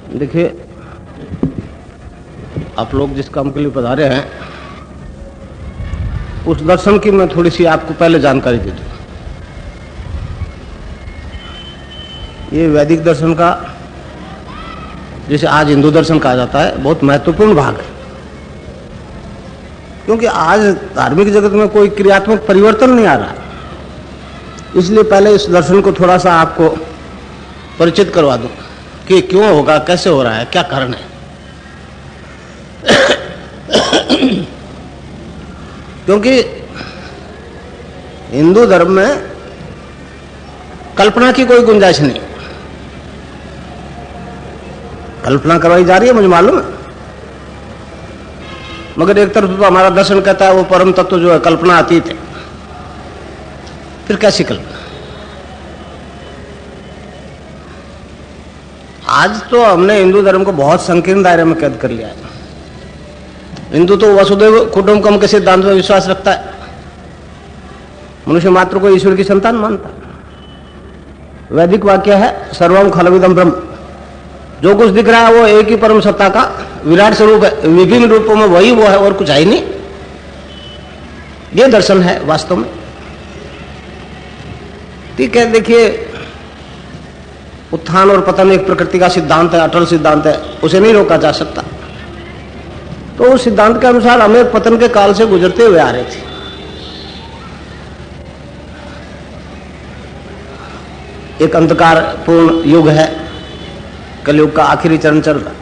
देखिए, आप लोग जिस काम के लिए पधारे हैं उस दर्शन की मैं थोड़ी सी आपको पहले जानकारी दे दूं। ये वैदिक दर्शन का, जिसे आज हिंदू दर्शन कहा जाता है, बहुत महत्वपूर्ण भाग है, क्योंकि आज धार्मिक जगत में कोई क्रियात्मक परिवर्तन नहीं आ रहा। इसलिए पहले इस दर्शन को थोड़ा सा आपको परिचित करवा दूं कि क्यों होगा, कैसे हो रहा है, क्या कारण है। क्योंकि हिंदू धर्म में कल्पना की कोई गुंजाइश नहीं। कल्पना करवाई जा रही है, मुझे मालूम है, मगर एक तरफ तो हमारा दर्शन कहता है वो परम तत्व जो है कल्पना अतीत है। फिर कैसी कल्पना? आज तो हमने हिंदू धर्म को बहुत संकीर्ण दायरे में कैद कर लिया है। हिंदू तो वसुदैव कुटुंबकम के सिद्धांत में विश्वास रखता है, मनुष्य मात्र को ईश्वर की संतान मानता है। वैदिक वाक्य है सर्वम खलविदम ब्रह्म, जो कुछ दिख रहा है वो एक ही परम सत्ता का विराट स्वरूप है, विभिन्न रूपों में वही वो है और कुछ है ही नहीं। ये दर्शन है वास्तव में। ठीक है, देखिए, उत्थान और पतन एक प्रकृति का सिद्धांत है, अटल सिद्धांत है, उसे नहीं रोका जा सकता। तो उस सिद्धांत के अनुसार हमें पतन के काल से गुजरते हुए आ रहे थे। एक अंधकार पूर्ण युग है, कलयुग का आखिरी चरण चल रहा।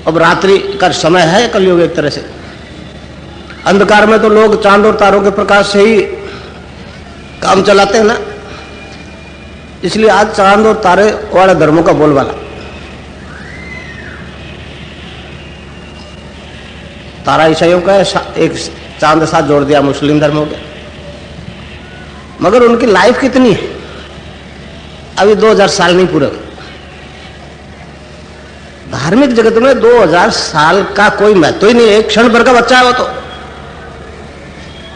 अब रात्रि का समय है कलयुग एक तरह से। अंधकार में तो लोग चांद और तारों के प्रकाश से ही काम चलाते हैं ना, इसलिए आज चांद और तारे वाले धर्मों का बोलबाला। तारा ईसाइयों का एक चांद साथ जोड़ दिया, मुस्लिम धर्म हो गया। मगर उनकी लाइफ कितनी है? अभी 2000 साल नहीं पूरे हुए। धार्मिक जगत में 2000 साल का कोई महत्व ही नहीं है, एक क्षण भर का बच्चा है वो तो।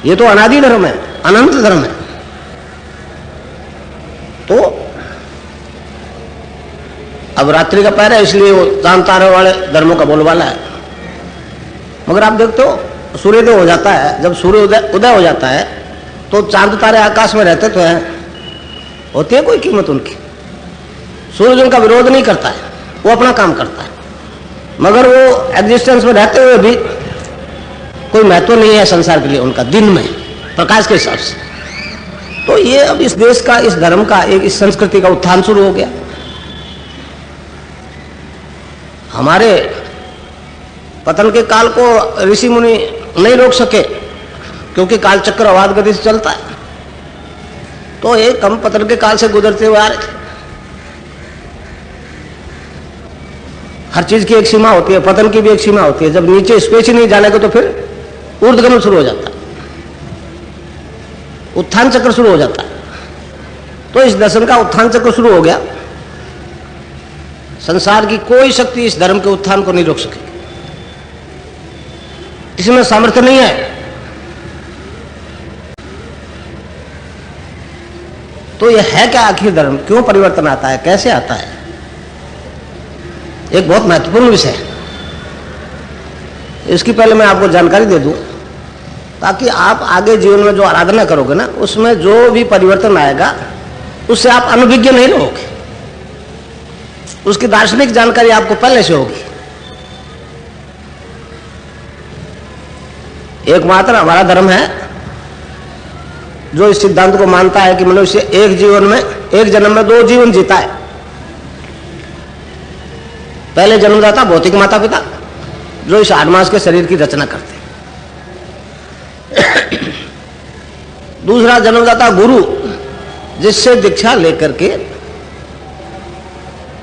ये तो अनादि धर्म है, अनंत धर्म है। तो अब रात्रि का पहर है, इसलिए वो चांद तारे वाले धर्मों का बोलबाला है। मगर आप देखते हो सूर्योदय हो जाता है, जब सूर्य उदय हो जाता है तो चांद तारे आकाश में रहते तो हैं, होती है कोई कीमत उनकी। सूरज उनका विरोध नहीं करता है, वो अपना काम करता है, मगर वो एग्जिस्टेंस में रहते हुए भी कोई महत्व नहीं है संसार के लिए उनका, दिन में प्रकाश के हिसाब से। तो ये अब इस देश का, इस धर्म का, एक इस संस्कृति का उत्थान शुरू हो गया। हमारे पतन के काल को ऋषि मुनि नहीं रोक सके, क्योंकि काल चक्र अवाध गति से चलता है। तो एक हम पतन के काल से गुजरते हुए आ रहे थे। हर चीज की एक सीमा होती है, पतन की भी एक सीमा होती है। जब नीचे स्पेस ही नहीं जाने तो फिर ऊर्ध्वगमन शुरू हो जाता है, उत्थान चक्र शुरू हो जाता है। तो इस दर्शन का उत्थान चक्र शुरू हो गया। संसार की कोई शक्ति इस धर्म के उत्थान को नहीं रोक सकेगी, इसमें सामर्थ्य नहीं है। तो यह है क्या आखिर धर्म? क्यों परिवर्तन आता है, कैसे आता है? एक बहुत महत्वपूर्ण विषय है। इसकी पहले मैं आपको जानकारी दे दूं, ताकि आप आगे जीवन में जो आराधना करोगे ना, उसमें जो भी परिवर्तन आएगा उससे आप अनभिज्ञ नहीं रहोगे। उसकी दार्शनिक जानकारी आपको पहले से होगी। एकमात्र हमारा धर्म है जो इस सिद्धांत को मानता है कि मनुष्य एक जीवन में, एक जन्म में 2 जीवन जीता है। पहले जन्मदाता भौतिक माता पिता, जो इस 8 मास के शरीर की रचना करते हैं। दूसरा जन्मदाता गुरु, जिससे दीक्षा लेकर के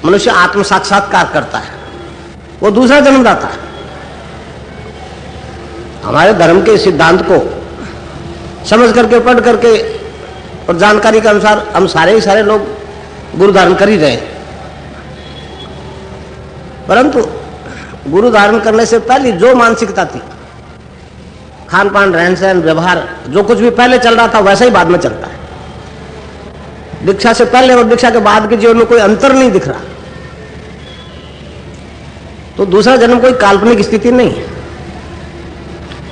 मनुष्य आत्म साक्षात्कार करता है, वो दूसरा जन्मदाता है। हमारे धर्म के सिद्धांत को समझ करके, पढ़ करके और जानकारी के अनुसार हम सारे ही सारे लोग गुरु धारण कर ही रहे। परंतु गुरु धारण करने से पहले जो मानसिकता थी, खान पान, रहन सहन, व्यवहार, जो कुछ भी पहले चल रहा था वैसा ही बाद में चलता है। दीक्षा से पहले और दीक्षा के बाद के जीवन में कोई अंतर नहीं दिख रहा, तो दूसरा जन्म कोई काल्पनिक स्थिति नहीं है,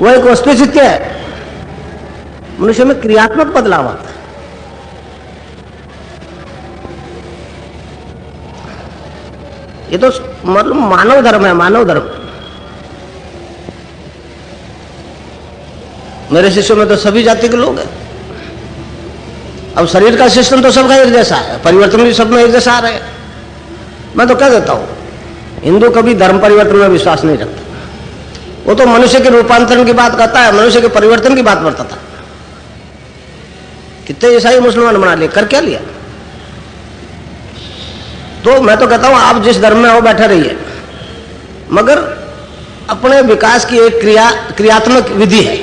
वह एक वस्तुस्थिति है। मनुष्य में क्रियात्मक बदलाव आता है। ये तो मतलब मानव धर्म है, मानव धर्म। मेरे शिष्यों में तो सभी जाति के लोग हैं। अब शरीर का सिस्टम तो सबका एक जैसा है, परिवर्तन भी सब में एक जैसा आ रहे हैं। मैं तो कह देता हूं, हिंदू कभी धर्म परिवर्तन में विश्वास नहीं रखता। वो तो मनुष्य के रूपांतरण की बात करता है, मनुष्य के परिवर्तन की बात बताता। कितने ईसाई मुसलमान बना लिए, कर क्या लिया? तो मैं तो कहता हूं आप जिस धर्म में हो बैठे रहिए, मगर अपने विकास की एक क्रियात्मक विधि है,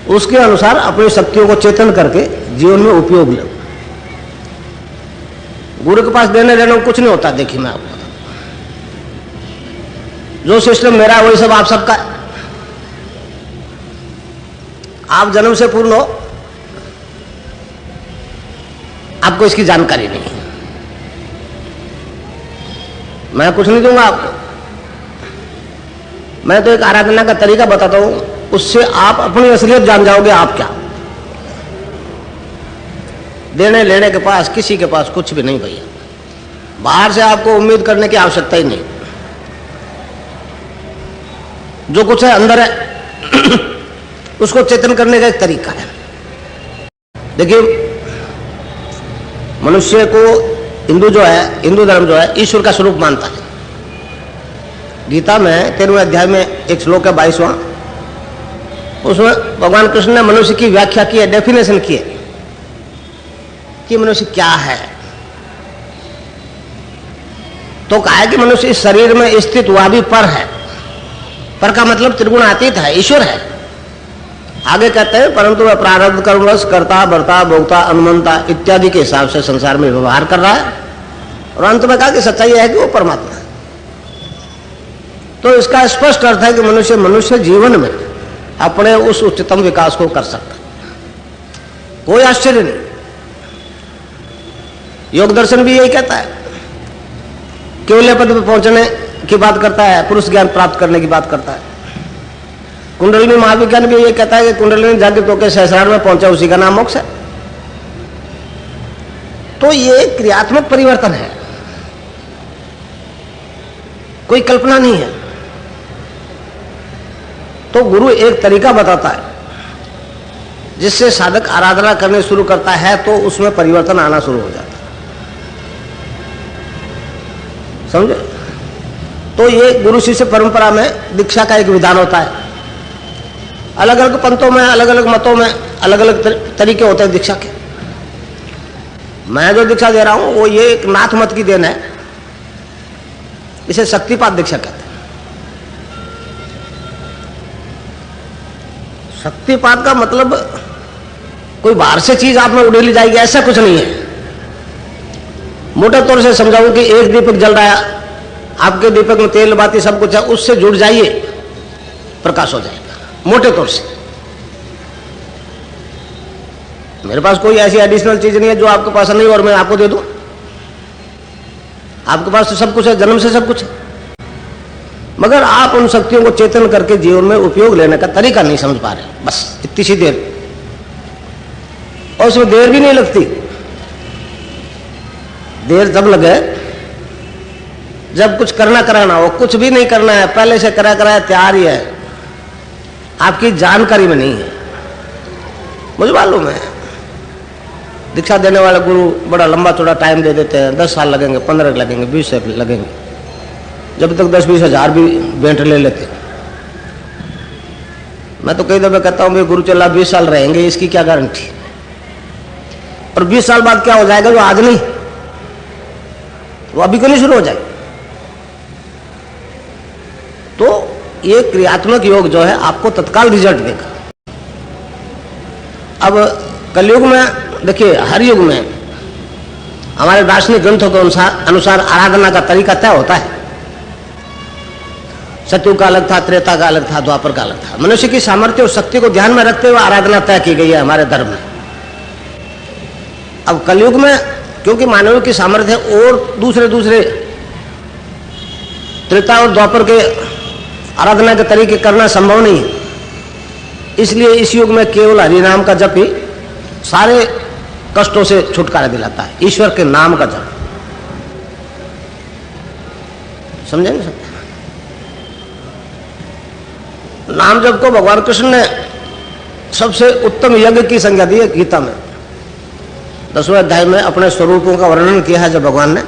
उसके अनुसार अपनी शक्तियों को चेतन करके जीवन में उपयोग लो। गुरु के पास देने लेने में कुछ नहीं होता। देखिए मैं आपको जो सिस्टम मेरा है वही सब आप सबका है। आप जन्म से पूर्ण हो, आपको इसकी जानकारी नहीं है। मैं कुछ नहीं दूंगा आपको, मैं तो एक आराधना का तरीका बताता हूं, उससे आप अपनी असलियत जान जाओगे। आप क्या देने लेने के पास किसी के पास कुछ भी नहीं भैया। बाहर से आपको उम्मीद करने की आवश्यकता ही नहीं। जो कुछ है अंदर है उसको चेतन करने का एक तरीका है। देखिए मनुष्य को हिंदू जो है, हिंदू धर्म जो है ईश्वर का स्वरूप मानता है। गीता में 13वें अध्याय में एक श्लोक है 22वां, उसमें भगवान कृष्ण ने मनुष्य की व्याख्या की है, डेफिनेशन की है कि मनुष्य क्या है। तो कहा है कि मनुष्य इस शरीर में स्थित हुआ भी पर है। पर का मतलब त्रिगुणातीत है, ईश्वर है। आगे कहते हैं परंतु वह प्रारब्ध कर्मवश करता भरता भोगता अनुमंता इत्यादि के हिसाब से संसार में व्यवहार कर रहा है। और अंत में कहा कि सच्चाई है कि वो परमात्मा है। तो इसका स्पष्ट अर्थ है कि मनुष्य जीवन में अपने उस उच्चतम विकास को कर सकता है। कोई आश्चर्य नहीं। योग दर्शन भी यही कहता है, केवल पद पर पहुंचने की बात करता है, पुरुष ज्ञान प्राप्त करने की बात करता है। कुंडलिनी महाविज्ञान भी ये कहता है कि कुंडलिनी जागृत होकर सहस्रार में पहुंचा, उसी का नाम मोक्ष है। तो ये क्रियात्मक परिवर्तन है, कोई कल्पना नहीं है। तो गुरु एक तरीका बताता है जिससे साधक आराधना करने शुरू करता है तो उसमें परिवर्तन आना शुरू हो जाता है। समझे? तो ये गुरु शिष्य परंपरा में दीक्षा का एक विधान होता है। अलग अलग पंथों में, अलग अलग मतों में अलग अलग तरीके होते हैं दीक्षा के। मैं जो दीक्षा दे रहा हूं वो ये एक नाथ मत की देन है, इसे शक्तिपात दीक्षा कहते हैं। शक्तिपात का मतलब कोई बाहर से चीज आप में उड़ेली जाएगी ऐसा कुछ नहीं है। मोटे तौर से समझाऊं कि एक दीपक जल रहा है, आपके दीपक में तेल बाती सब कुछ है, उससे जुड़ जाइए, प्रकाश हो जाएगा। मोटे तौर से मेरे पास कोई ऐसी एडिशनल चीज नहीं है जो आपके पास नहीं और मैं आपको दे दूं। आपके पास तो सब कुछ है, जन्म से सब कुछ है, मगर आप उन शक्तियों को चेतन करके जीवन में उपयोग लेने का तरीका नहीं समझ पा रहे। बस इतनी सी देर, और उसमें देर भी नहीं लगती। देर तब लगे जब कुछ करना कराना हो। कुछ भी नहीं करना है, पहले से करा कराया तैयार ही है, आपकी जानकारी में नहीं है। मुझे मालूम है दीक्षा देने वाले गुरु बड़ा लंबा चौड़ा टाइम दे देते हैं, 10 साल लगेंगे, 15 लगेंगे, 20 लगेंगे, जब तक 10-20 हजार भी भेंट ले लेते। मैं तो कई दफे कहता हूं गुरु चला 20 साल रहेंगे, इसकी क्या गारंटी? और 20 साल बाद क्या हो जाएगा जो आज नहीं, वो अभी को नहीं शुरू हो जाए। तो ये क्रियात्मक योग जो है आपको तत्काल रिजल्ट देगा। अब कलयुग में देखिए, हर युग में हमारे दार्शनिक ग्रंथों के अनुसार आराधना का तरीका तय होता है। सतयुग का अलग था, त्रेता का अलग था, द्वापर का अलग था। मनुष्य की सामर्थ्य और शक्ति को ध्यान में रखते हुए आराधना तय की गई है हमारे धर्म में। अब कलयुग में क्योंकि मानव की सामर्थ्य और दूसरे दूसरे त्रेता और द्वापर के आराधना के तरीके करना संभव नहीं है, इसलिए इस युग में केवल हरि नाम का जप ही सारे कष्टों से छुटकारा दिलाता है। ईश्वर के नाम का जप, समझेंगे सब? नाम जप को भगवान कृष्ण ने सबसे उत्तम यज्ञ की संज्ञा दी है गीता में। 10वें अध्याय में अपने स्वरूपों का वर्णन किया है जब भगवान ने,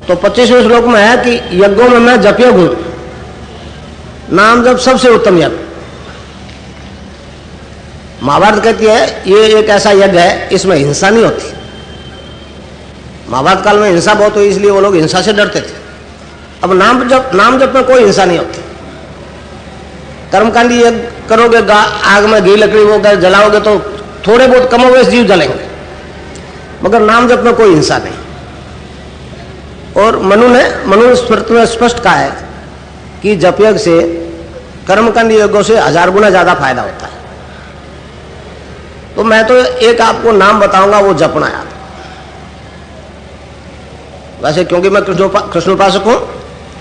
तो 25वें श्लोक में है कि यज्ञों में मैं जप यज्ञ हूं, नाम जप सबसे उत्तम यज्ञ। महाभारत कहती है ये एक ऐसा यज्ञ है इसमें हिंसा नहीं होती। महाभारत काल में हिंसा बहुत हुई, इसलिए वो लोग हिंसा से डरते थे। अब नाम जप में कोई हिंसा नहीं होती। कर्मकांडी यज्ञ करोगे, आग में घी लकड़ी वो जलाओगे तो थोड़े बहुत कमोवेश जीव जलेंगे, मगर नाम जप में कोई हिंसा नहीं। और मनु स्मृति में स्पष्ट कहा है कि जप यज्ञ से कर्मकांडी यज्ञों से 1000 गुना ज्यादा फायदा होता है। तो मैं तो एक आपको नाम बताऊंगा, वो जपना याद। वैसे क्योंकि मैं कृष्ण उपासक हूं,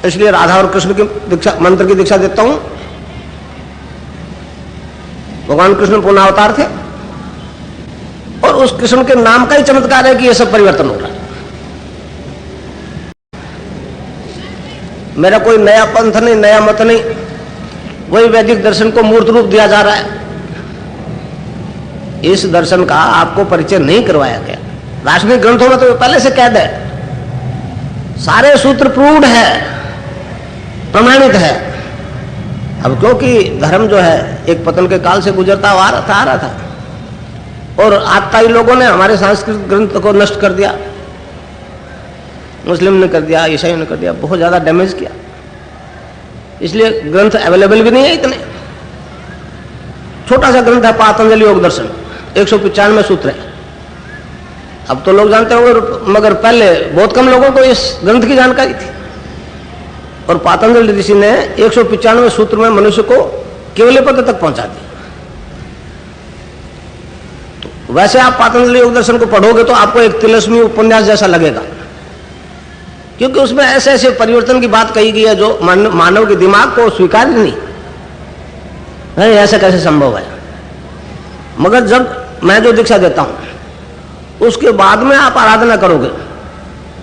इसलिए राधा और कृष्ण की दीक्षा, मंत्र की दीक्षा देता हूं। भगवान कृष्ण पुनः अवतार थे और उस कृष्ण के नाम का ही चमत्कार है कि यह सब परिवर्तन हो रहा है। मेरा कोई नया पंथ नहीं, नया मत नहीं, वही वैदिक दर्शन को मूर्त रूप दिया जा रहा है। इस दर्शन का आपको परिचय नहीं करवाया गया। दार्शनिक ग्रंथों में तो पहले से कैद है, सारे सूत्र प्रूव्ड है, प्रमाणित है। अब क्योंकि धर्म जो है एक पतन के काल से गुजरता आ रहा था और आत्ताई लोगों ने हमारे सांस्कृतिक ग्रंथ को नष्ट कर दिया, मुस्लिम ने कर दिया, ईसाइयों ने कर दिया, बहुत ज्यादा डैमेज किया। इसलिए ग्रंथ अवेलेबल भी नहीं है इतने। छोटा सा ग्रंथ है पातंजलि योग दर्शन, 195 सूत्र है। अब तो लोग जानते होंगे, मगर पहले बहुत कम लोगों को इस ग्रंथ की जानकारी थी। और पातंजलि ऋषि ने 195 सूत्र में मनुष्य को केवल पद तक पहुंचा दिया। तो वैसे आप पातंजलि योग दर्शन को पढ़ोगे तो आपको एक तिलस्मी उपन्यास जैसा लगेगा, क्योंकि उसमें ऐसे ऐसे परिवर्तन की बात कही गई है जो मानव के दिमाग को स्वीकार ही नहीं है। ऐसा कैसे संभव है? मगर जब मैं जो दीक्षा देता हूं उसके बाद में आप आराधना करोगे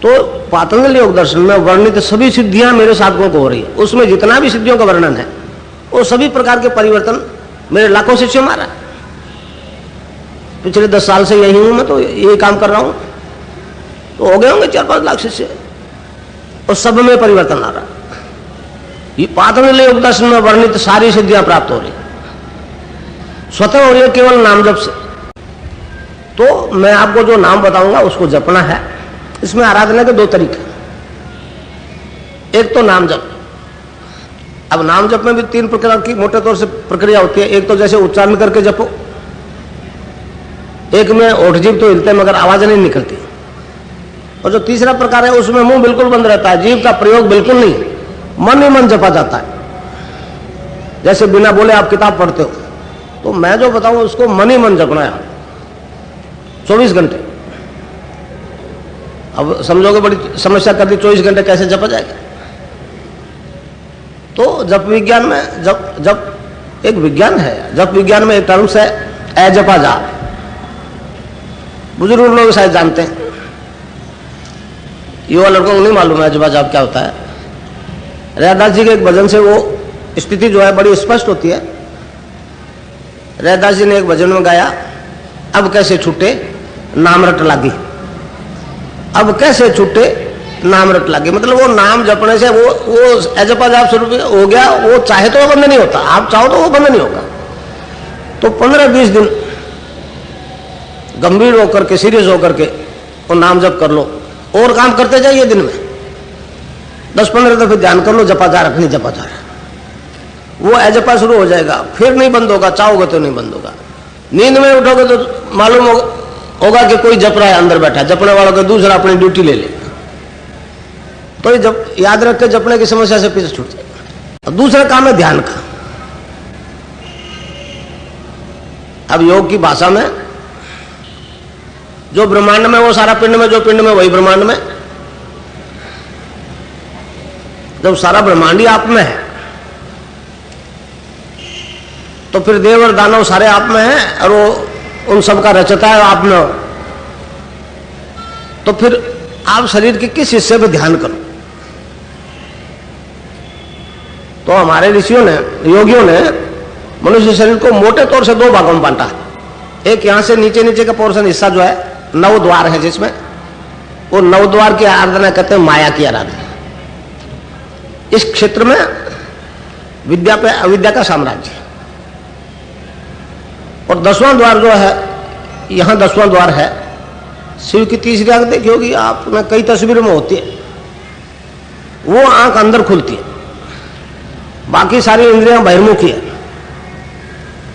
तो पातंजलि योग दर्शन में वर्णित सभी सिद्धियां मेरे साधकों को हो रही है। उसमें जितना भी सिद्धियों का वर्णन है वो सभी प्रकार के परिवर्तन मेरे लाखों शिष्यों में आ रहा है। पिछले 10 साल से यही हूं मैं, तो यही काम कर रहा हूं, तो हो गए होंगे 4-5 लाख शिष्य, और सब में परिवर्तन आ रहा है। ये पातंजलि योग दर्शन में वर्णित सारी सिद्धियां प्राप्त हो रही, स्वतः हो रही है केवल नाम जप से। तो मैं आपको जो नाम बताऊंगा उसको जपना है। इसमें आराधना के 2 तरीके, एक तो नाम जप। अब नाम जप में भी 3 प्रकार की मोटे तौर से प्रक्रिया होती है। एक तो जैसे उच्चारण करके जपो, एक में ओठ जीभ तो हिलते मगर आवाज नहीं निकलती, और जो तीसरा प्रकार है उसमें मुंह बिल्कुल बंद रहता है, जीभ का प्रयोग बिल्कुल नहीं, मन ही मन जपा जाता है। जैसे बिना बोले आप किताब पढ़ते हो, तो मैं जो बताऊं उसको मन ही मन जपना है 24 घंटे। अब समझोगे बड़ी समस्या कर दी, 24 घंटे कैसे जपा जाएगा? तो जप विज्ञान में जप एक विज्ञान है। जप विज्ञान में एक टर्म्स है अजपा जाप, बुजुर्ग लोग शायद जानते हैं, युवा लड़कों को नहीं मालूम है अजपा जाप क्या होता है। रैदास जी के एक भजन से वो स्थिति जो है बड़ी स्पष्ट होती है। रैदास जी ने एक भजन में गाया, अब कैसे छूटे नाम रट लागी। अब कैसे छूटे नाम रट लागी, मतलब वो नाम जपने से वो अजपा जाप स्वरूप हो गया। वो चाहे तो वो बंद नहीं होता, आप चाहो तो वो बंद नहीं होगा। तो 15-20 दिन गंभीर होकर के, सीरियस होकर के वो नाम जप कर लो, और काम करते जाइए। दिन में 10-15 दफे ध्यान कर लो, जपा जा रहा नहीं जपा जा रहा, वो अजपा शुरू हो जाएगा। फिर नहीं बंद होगा, चाहोगे तो नहीं बंद होगा। नींद में उठोगे तो मालूम होगा कि कोई जप रहा है अंदर बैठा, जपने वालों को दूसरा अपनी ड्यूटी ले लेगा। तो जब याद रख के जपने की समस्या से पीछे छूट जाएगा। और दूसरा काम है ध्यान का। अब योग की भाषा में जो ब्रह्मांड में वो सारा पिंड में, जो पिंड में वही ब्रह्मांड में। जब सारा ब्रह्मांड ही आप में है तो फिर देव और दानव सारे आप में हैं और वो उन सब का रचता है आप में। तो फिर आप शरीर के किस हिस्से पे ध्यान करो? तो हमारे ऋषियों ने, योगियों ने मनुष्य शरीर को मोटे तौर से दो भागों में बांटा। एक यहां से नीचे नीचे का पोर्शन हिस्सा जो है नव द्वार है, जिसमें वो नव द्वार की आराधना कहते हैं, माया की आराधना। इस क्षेत्र में विद्या पे अविद्या का साम्राज्य। और 10वां द्वार जो है, यहां 10वां द्वार है, शिव की तीसरी आंख देखी होगी आपने, कई तस्वीरों में होती है। वो आंख अंदर खुलती है, बाकी सारी इंद्रियां बहिर्मुखी है,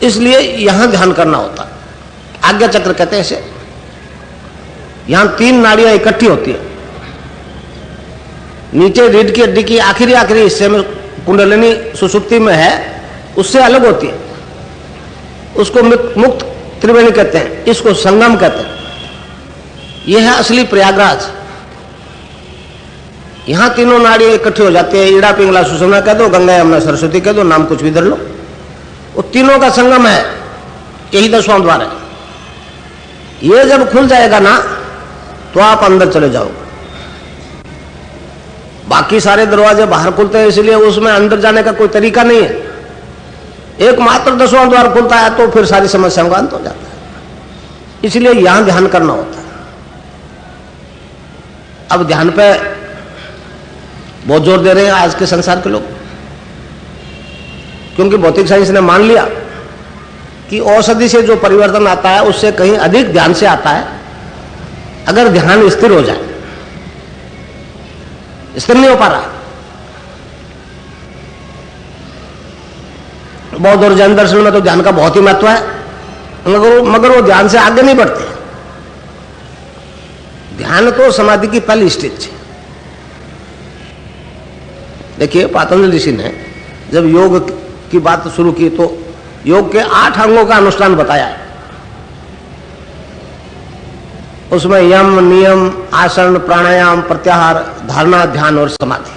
इसलिए यहां ध्यान करना होता है। आज्ञा चक्र कहते हैं इसे। यहां 3 नाड़ियां इकट्ठी होती है। नीचे रीढ़ की हड्डी की आखिरी हिस्से में कुंडलिनी सुषुप्ति में है, उससे अलग होती है। उसको मुक्त त्रिवेणी कहते हैं, इसको संगम कहते हैं। यह है असली प्रयागराज। यहां तीनों नाड़ियां इकट्ठी हो जाती है। ईड़ा पिंगला सुषुम्ना कह दो, गंगा यमुना सरस्वती कह दो, नाम कुछ भी धर लो। वो तीनों का संगम है, यही 10वां द्वार है। ये जब खुल जाएगा ना तो आप अंदर चले जाओगे। बाकी सारे दरवाजे बाहर खुलते हैं, इसलिए उसमें अंदर जाने का कोई तरीका नहीं है। एकमात्र 10वां द्वार खुलता है तो फिर सारी समस्याओं का अंत हो जाता है। इसलिए यहां ध्यान करना होता है। अब ध्यान पे बहुत जोर दे रहे हैं आज के संसार के लोग, क्योंकि भौतिक साइंस ने मान लिया कि औषधि से जो परिवर्तन आता है उससे कहीं अधिक ध्यान से आता है। अगर ध्यान स्थिर हो जाए, स्थिर नहीं हो पा रहा। बौद्ध और जैन दर्शन में तो ध्यान का बहुत ही महत्व है, मगर वो ध्यान से आगे नहीं बढ़ते। ध्यान तो समाधि की पहली स्टेज है। देखिए, पतंजलि ऋषि ने जब योग की बात शुरू की तो योग के 8 अंगों का अनुष्ठान बताया है। उसमें यम, नियम, आसन, प्राणायाम, प्रत्याहार, धारणा, ध्यान और समाधि,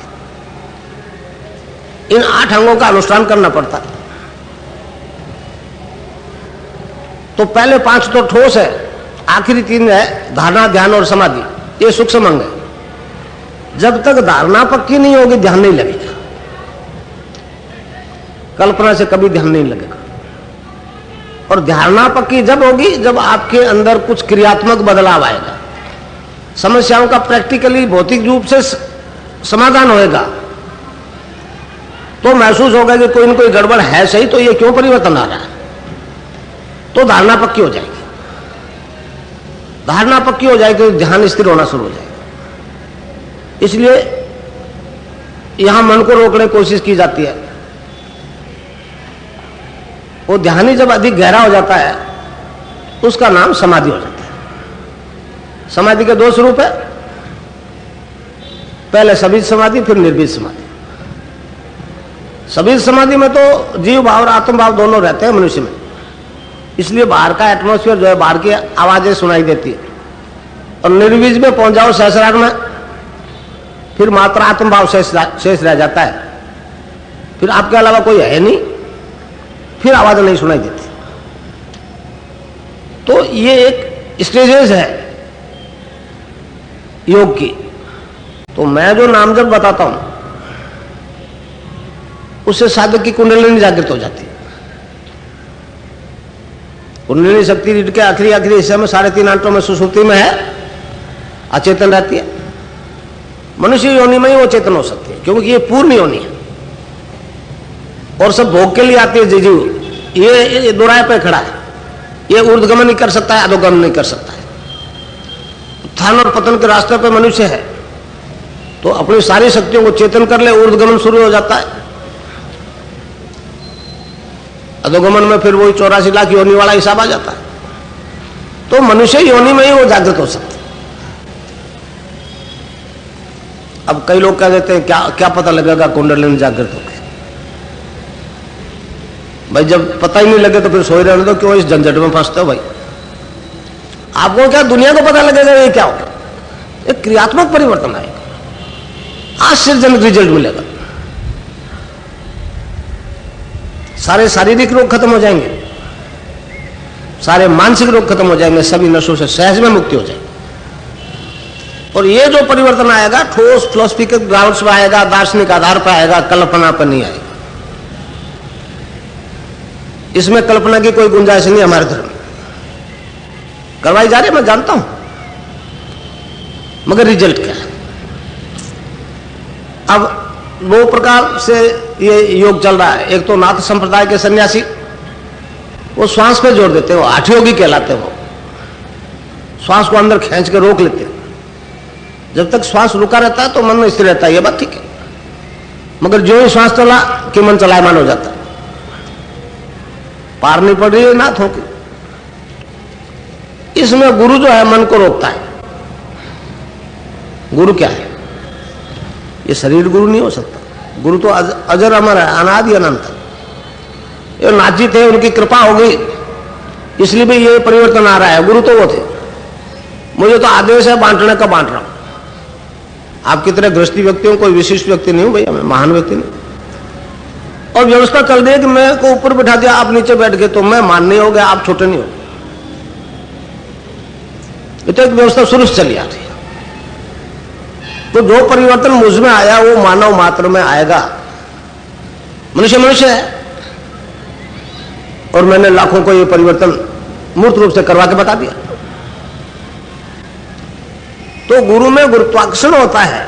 इन 8 अंगों का अनुष्ठान करना पड़ता है। तो पहले 5 तो ठोस है, आखिरी 3 है धारणा, ध्यान और समाधि। ये सूक्ष्म अंग है। जब तक धारणा पक्की नहीं होगी ध्यान नहीं लगेगा। कल्पना से कभी ध्यान नहीं लगेगा। और धारणा पक्की जब होगी जब आपके अंदर कुछ क्रियात्मक बदलाव आएगा, समस्याओं का प्रैक्टिकली भौतिक रूप से समाधान होएगा, तो महसूस होगा कि कोई न कोई गड़बड़ है सही, तो ये क्यों परिवर्तन आ रहा है, तो धारणा पक्की हो जाएगी। धारणा पक्की हो जाएगी तो ध्यान स्थिर होना शुरू हो जाएगा। इसलिए यहां मन को रोकने की कोशिश की जाती है। वो ध्यान ही जब अधिक गहरा हो जाता है उसका नाम समाधि हो जाता है। समाधि के 2 स्वरूप है, पहले सबीज समाधि, फिर निर्बीज समाधि। सबीज समाधि में तो जीव भाव और आत्म भाव दोनों रहते हैं मनुष्य में, इसलिए बाहर का एटमॉस्फेयर जो है, बाहर की आवाजें सुनाई देती है। और निर्बीज में पहुंच जाओ सहस्रार में, फिर मात्र आत्म भाव शेष रह जाता है। फिर आपके अलावा कोई है नहीं, फिर आवाज नहीं सुनाई देती। तो ये एक स्टेजेस है योग की। तो मैं जो नाम जब बताता हूं उससे साधक की कुंडलिनी जागृत हो जाती है। कुंडलिनी शक्ति रीढ़ के आखिरी हिस्से में 3.5 आंटों में सुषुप्ति में है, अचेतन रहती है। मनुष्य योनि में ही वो चेतन हो सकती है, क्योंकि ये पूर्ण योनि है और सब भोग के लिए आती है। जीव ये दोराहे पे खड़ा है, ये ऊर्ध्वगमन नहीं कर सकता है, अधोगमन नहीं कर सकता है। उत्थान और पतन के रास्ते पे मनुष्य है, तो अपनी सारी शक्तियों को चेतन कर ले, ऊर्ध्वगमन शुरू हो जाता है। अधोगमन में फिर वही 84 लाख योनि वाला हिसाब आ जाता है। तो मनुष्य योनि में ही वो जागृत हो सकता है। अब कई लोग कह देते हैं क्या पता लगेगा कुंडलिनी जागृत हो गई। भाई जब पता ही नहीं लगे तो फिर सोए रहने दो, क्यों इस झंझट में फंसते हो भाई। आपको क्या दुनिया को पता लगेगा ये क्या होगा, एक क्रियात्मक परिवर्तन आएगा, आश्चर्यजनक रिजल्ट मिलेगा। सारे शारीरिक रोग खत्म हो जाएंगे, सारे मानसिक रोग खत्म हो जाएंगे, सभी नशों से सहज में मुक्ति हो जाएगी। और ये जो परिवर्तन आएगा ठोस फिलोसफिकल ग्राउंड्स पर आएगा, दार्शनिक आधार पर आएगा, कल्पना पर नहीं आएगा। इसमें कल्पना की कोई गुंजाइश नहीं हमारे धर्म में। करवाई जा रही है, मैं जानता हूं, मगर रिजल्ट क्या है? अब दो प्रकार से ये योग चल रहा है। एक तो नाथ संप्रदाय के सन्यासी, वो श्वास पे जोर देते हैं, वो हठ योगी कहलाते हैं। वो श्वास को अंदर खींच के रोक लेते हैं। जब तक श्वास रुका रहता है तो मन में स्थिर रहता है, ये बात ठीक है। मगर जो ही श्वास चला कि मन चलायमान हो जाता है, पार नहीं पड़ रही है नाथों की। इसमें गुरु जो है मन को रोकता है। गुरु क्या है? ये शरीर गुरु नहीं हो सकता। गुरु तो अजर अमर है, अनादि अनंत। ये नाथ जी थे, उनकी कृपा हो गई, इसलिए भी ये परिवर्तन आ रहा है। गुरु तो वो थे। मुझे तो आदेश है बांटने का, बांट रहा हूं। आपकी तरह गृहस्थी व्यक्ति हूं, कोई विशिष्ट व्यक्ति नहीं हूं भैया, मैं महान व्यक्ति नहीं। और व्यवस्था चल रही है कि मैं को ऊपर बैठा दिया, आप नीचे बैठ गए, तो मैं मान नहीं हो गया, आप छोटे नहीं हो। ये तो एक व्यवस्था शुरू से चली आ रही है। तो जो परिवर्तन मुझ में आया वो मानव मात्र में आएगा। मनुष्य मनुष्य है, और मैंने लाखों को ये परिवर्तन मूर्त रूप से करवा के बता दिया। तो गुरु में गुरुत्वाकर्षण होता है,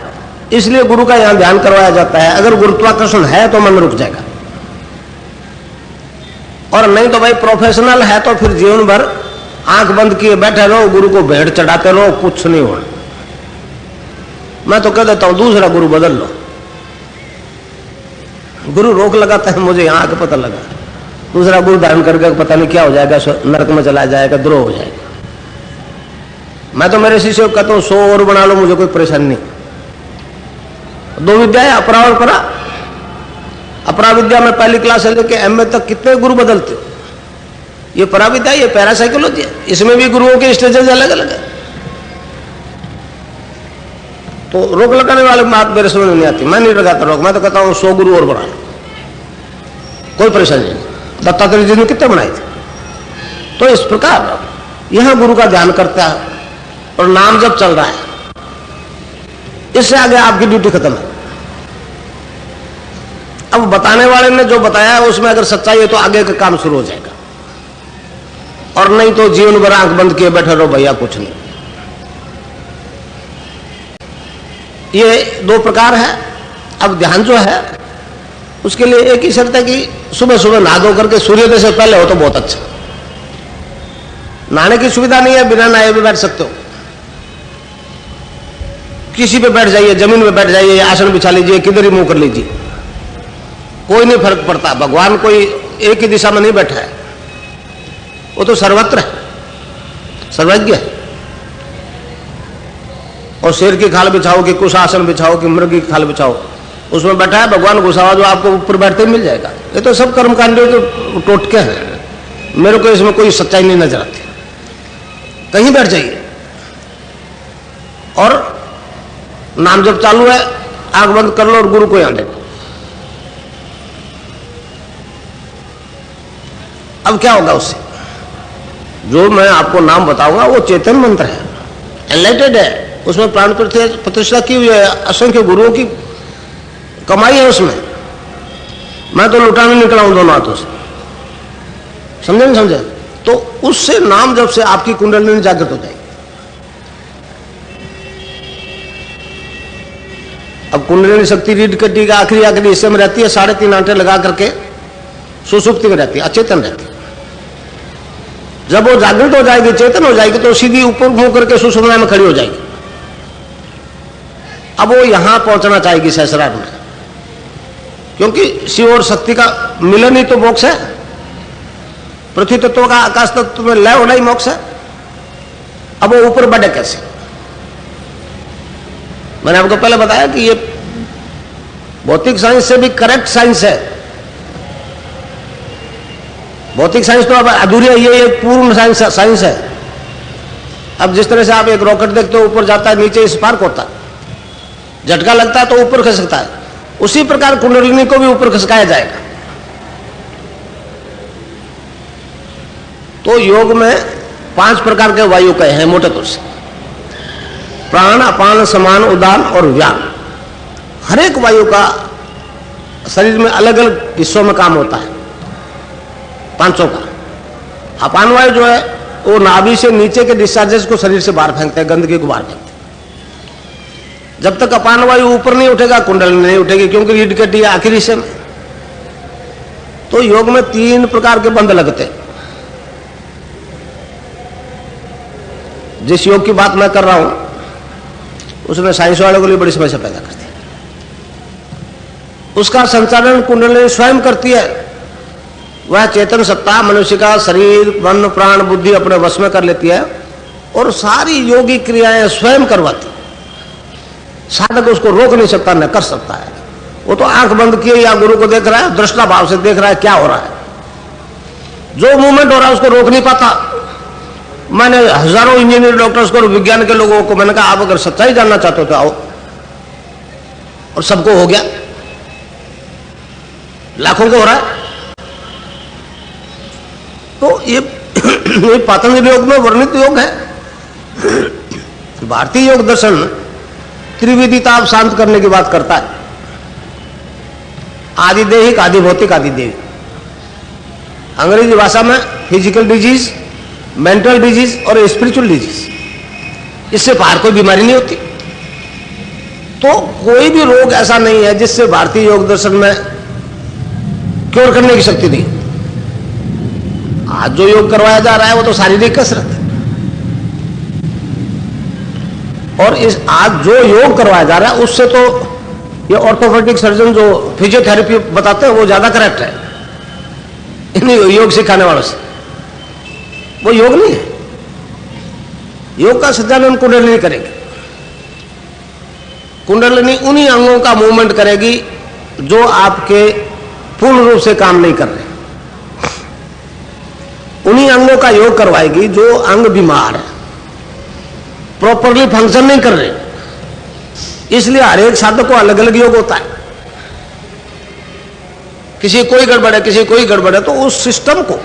इसलिए गुरु का यहां ध्यान करवाया जाता है। अगर गुरुत्वाकर्षण है तो मन रुक जाएगा, और नहीं तो भाई प्रोफेशनल है तो फिर जीवन भर आंख बंद किए बैठे रहो, गुरु को भेंट चढ़ाते रहो, कुछ नहीं होना। मैं तो कह देता हूं दूसरा गुरु बदल लो। गुरु रोक लगाता है, मुझे यहां आके पता लगा। दूसरा गुरु धारण करके पता नहीं क्या हो जाएगा, नरक में चला जाएगा, द्रोह हो जाएगा। मैं तो मेरे शिष्य को कहता हूं 100 और बना लो, मुझे कोई परेशानी नहीं। 2 विद्या है, अपरा और परा। अपरा विद्या में पहली क्लास से लेके एमए तक कितने गुरु बदलते हो। ये परा विद्या, ये पैरासाइकोलॉजी है, इसमें भी गुरुओं के स्टेजेस अलग अलग है। तो रोक लगाने वाले बात मेरे समझ में नहीं आती। मैं नहीं लगाता रोक, मैं तो कहता हूं 100 गुरु और बना लो, कोई परेशानी नहीं। दत्तात्रेय जी ने कितने बनाए थे। तो इस प्रकार यहां गुरु का ध्यान करता है और नाम जब चल रहा है, इससे आगे आपकी ड्यूटी खत्म है। अब बताने वाले ने जो बताया है उसमें अगर सच्चाई है तो आगे का काम शुरू हो जाएगा, और नहीं तो जीवन भर आंख बंद किए बैठे रहो भैया, कुछ नहीं। ये 2 प्रकार है। अब ध्यान जो है उसके लिए एक ही शर्त है कि सुबह सुबह नहा धो करके सूर्योदय से पहले हो तो बहुत अच्छा। नहाने की सुविधा नहीं है, बिना नहाए भी बैठ सकते हो। किसी पे बैठ जाइए, जमीन पे बैठ जाइए, आसन बिछा लीजिए, किधर ही मुंह कर लीजिए, कोई नहीं फर्क पड़ता। भगवान कोई एक ही दिशा में नहीं बैठा है, वो तो सर्वत्र है, सर्वज्ञ है। और शेर की खाल बिछाओ कि कुछ आसन बिछाओ कि मृग की खाल बिछाओ, उसमें बैठा है भगवान घुसावा, जो आपको ऊपर बैठते ही मिल जाएगा। ये तो सब कर्मकांडियों के टोटके हैं, मेरे को इसमें कोई सच्चाई नहीं नजर आती। कहीं बैठ जाइए और नाम जब चालू है, आंख बंद कर लो और गुरु को यहां देखो। अब क्या होगा उससे? जो मैं आपको नाम बताऊंगा वो चेतन मंत्र है, एनलाइटेड है, उसमें प्राण प्रतिष्ठा की हुई है, असंख्य गुरुओं की कमाई है उसमें। मैं तो लुटाने निकला हूं दोनों हाथों से, समझे नहीं समझे? तो उससे नाम जब से आपकी कुंडलिनी जागृत हो जाएगी। अब कुंडलिनी शक्ति रीढ़ की हड्डी का आखिरी हिस्से में रहती है, 3.5 आंटे लगा करके सुसुप्ति में रहती है, अचेतन रहती है। जब वो जागृत हो जाएगी, चेतन हो जाएगी, तो सीधी ऊपर मुंह करके सुषुम्ना में खड़ी हो जाएगी। अब वो यहां पहुंचना चाहेगी सहस्रार में, क्योंकि शिव और शक्ति का मिलन ही तो मोक्ष है। पृथ्वी तत्व का आकाश तत्व में लय होना ही मोक्ष है। अब वो ऊपर बढ़े कैसे? मैंने आपको पहले बताया कि ये भौतिक साइंस से भी करेक्ट साइंस है। भौतिक साइंस तो अब अधूरी है, ये एक पूर्ण साइंस है। अब जिस तरह से आप एक रॉकेट देखते हो ऊपर जाता है नीचे स्पार्क होता है, झटका लगता है तो ऊपर खिसकता है, उसी प्रकार कुंडलिनी को भी ऊपर खिसकाया जाएगा। तो योग में 5 प्रकार के वायु कहे हैं मोटे तौर से, प्राण, अपान, समान, उदान और व्यान। हर एक वायु का शरीर में अलग अलग हिस्सों में काम होता है, 500 का। अपान वायु जो है वो नाभि से नीचे के डिस्चार्जेस को शरीर से बाहर फेंकते हैं, गंदगी को बाहर फेंकते हैं। जब तक अपान वायु ऊपर नहीं उठेगा कुंडलिनी नहीं उठेगी, क्योंकि रीढ़ की हड्डी आखिरी हिस्से में। तो योग में 3 प्रकार के बंध लगते हैं। जिस योग की बात मैं कर रहा हूं उसमें साइंस वालों के लिए बड़ी समस्या पैदा करती है। उसका संचालन कुंडलिनी स्वयं करती है। वह चेतन सत्ता मनुष्य का शरीर, मन, प्राण, बुद्धि अपने वश में कर लेती है और सारी योगी क्रियाएं स्वयं करवाती। साधक उसको रोक नहीं सकता, न कर सकता है। वो तो आंख बंद किए या गुरु को देख रहा है, दृष्टा भाव से देख रहा है क्या हो रहा है। जो मूवमेंट हो रहा है उसको रोक नहीं पाता। मैंने हजारों इंजीनियर, डॉक्टर्स को और विज्ञान के लोगों को मैंने कहा आप अगर सच्चाई जानना चाहते हो तो आओ, और सबको हो गया, लाखों को हो रहा है। तो ये पतंजलि योग में वर्णित योग है। भारतीय योग दर्शन त्रिविधि ताप शांत करने की बात करता है, आदिदेहिक, आदिभौतिक, आदिदेविक। अंग्रेजी भाषा में फिजिकल डिजीज, मेंटल डिजीज और स्पिरिचुअल डिजीज, इससे बाहर कोई बीमारी नहीं होती। तो कोई भी रोग ऐसा नहीं है जिससे भारतीय योग दर्शन में क्योर करने की शक्ति नहीं। आज जो योग करवाया जा रहा है वो तो शारीरिक कसरत है, और इस आज जो योग करवाया जा रहा है उससे तो ये ऑर्थोपेडिक सर्जन जो फिजियोथेरेपी बताते हैं वो ज्यादा करेक्ट है इन योग सिखाने वालों से। वो योग नहीं है। योग का संचालन कुंडलिनी करेगी। कुंडलिनी उन्हीं अंगों का मूवमेंट करेगी जो आपके पूर्ण रूप से काम नहीं कर रहे। उन्हीं अंगों का योग करवाएगी जो अंग बीमार है, प्रॉपरली फंक्शन नहीं कर रहे। इसलिए हर एक साधक को अलग अलग योग होता है। किसी कोई गड़बड़ है, किसी कोई गड़बड़ है, तो उस सिस्टम को,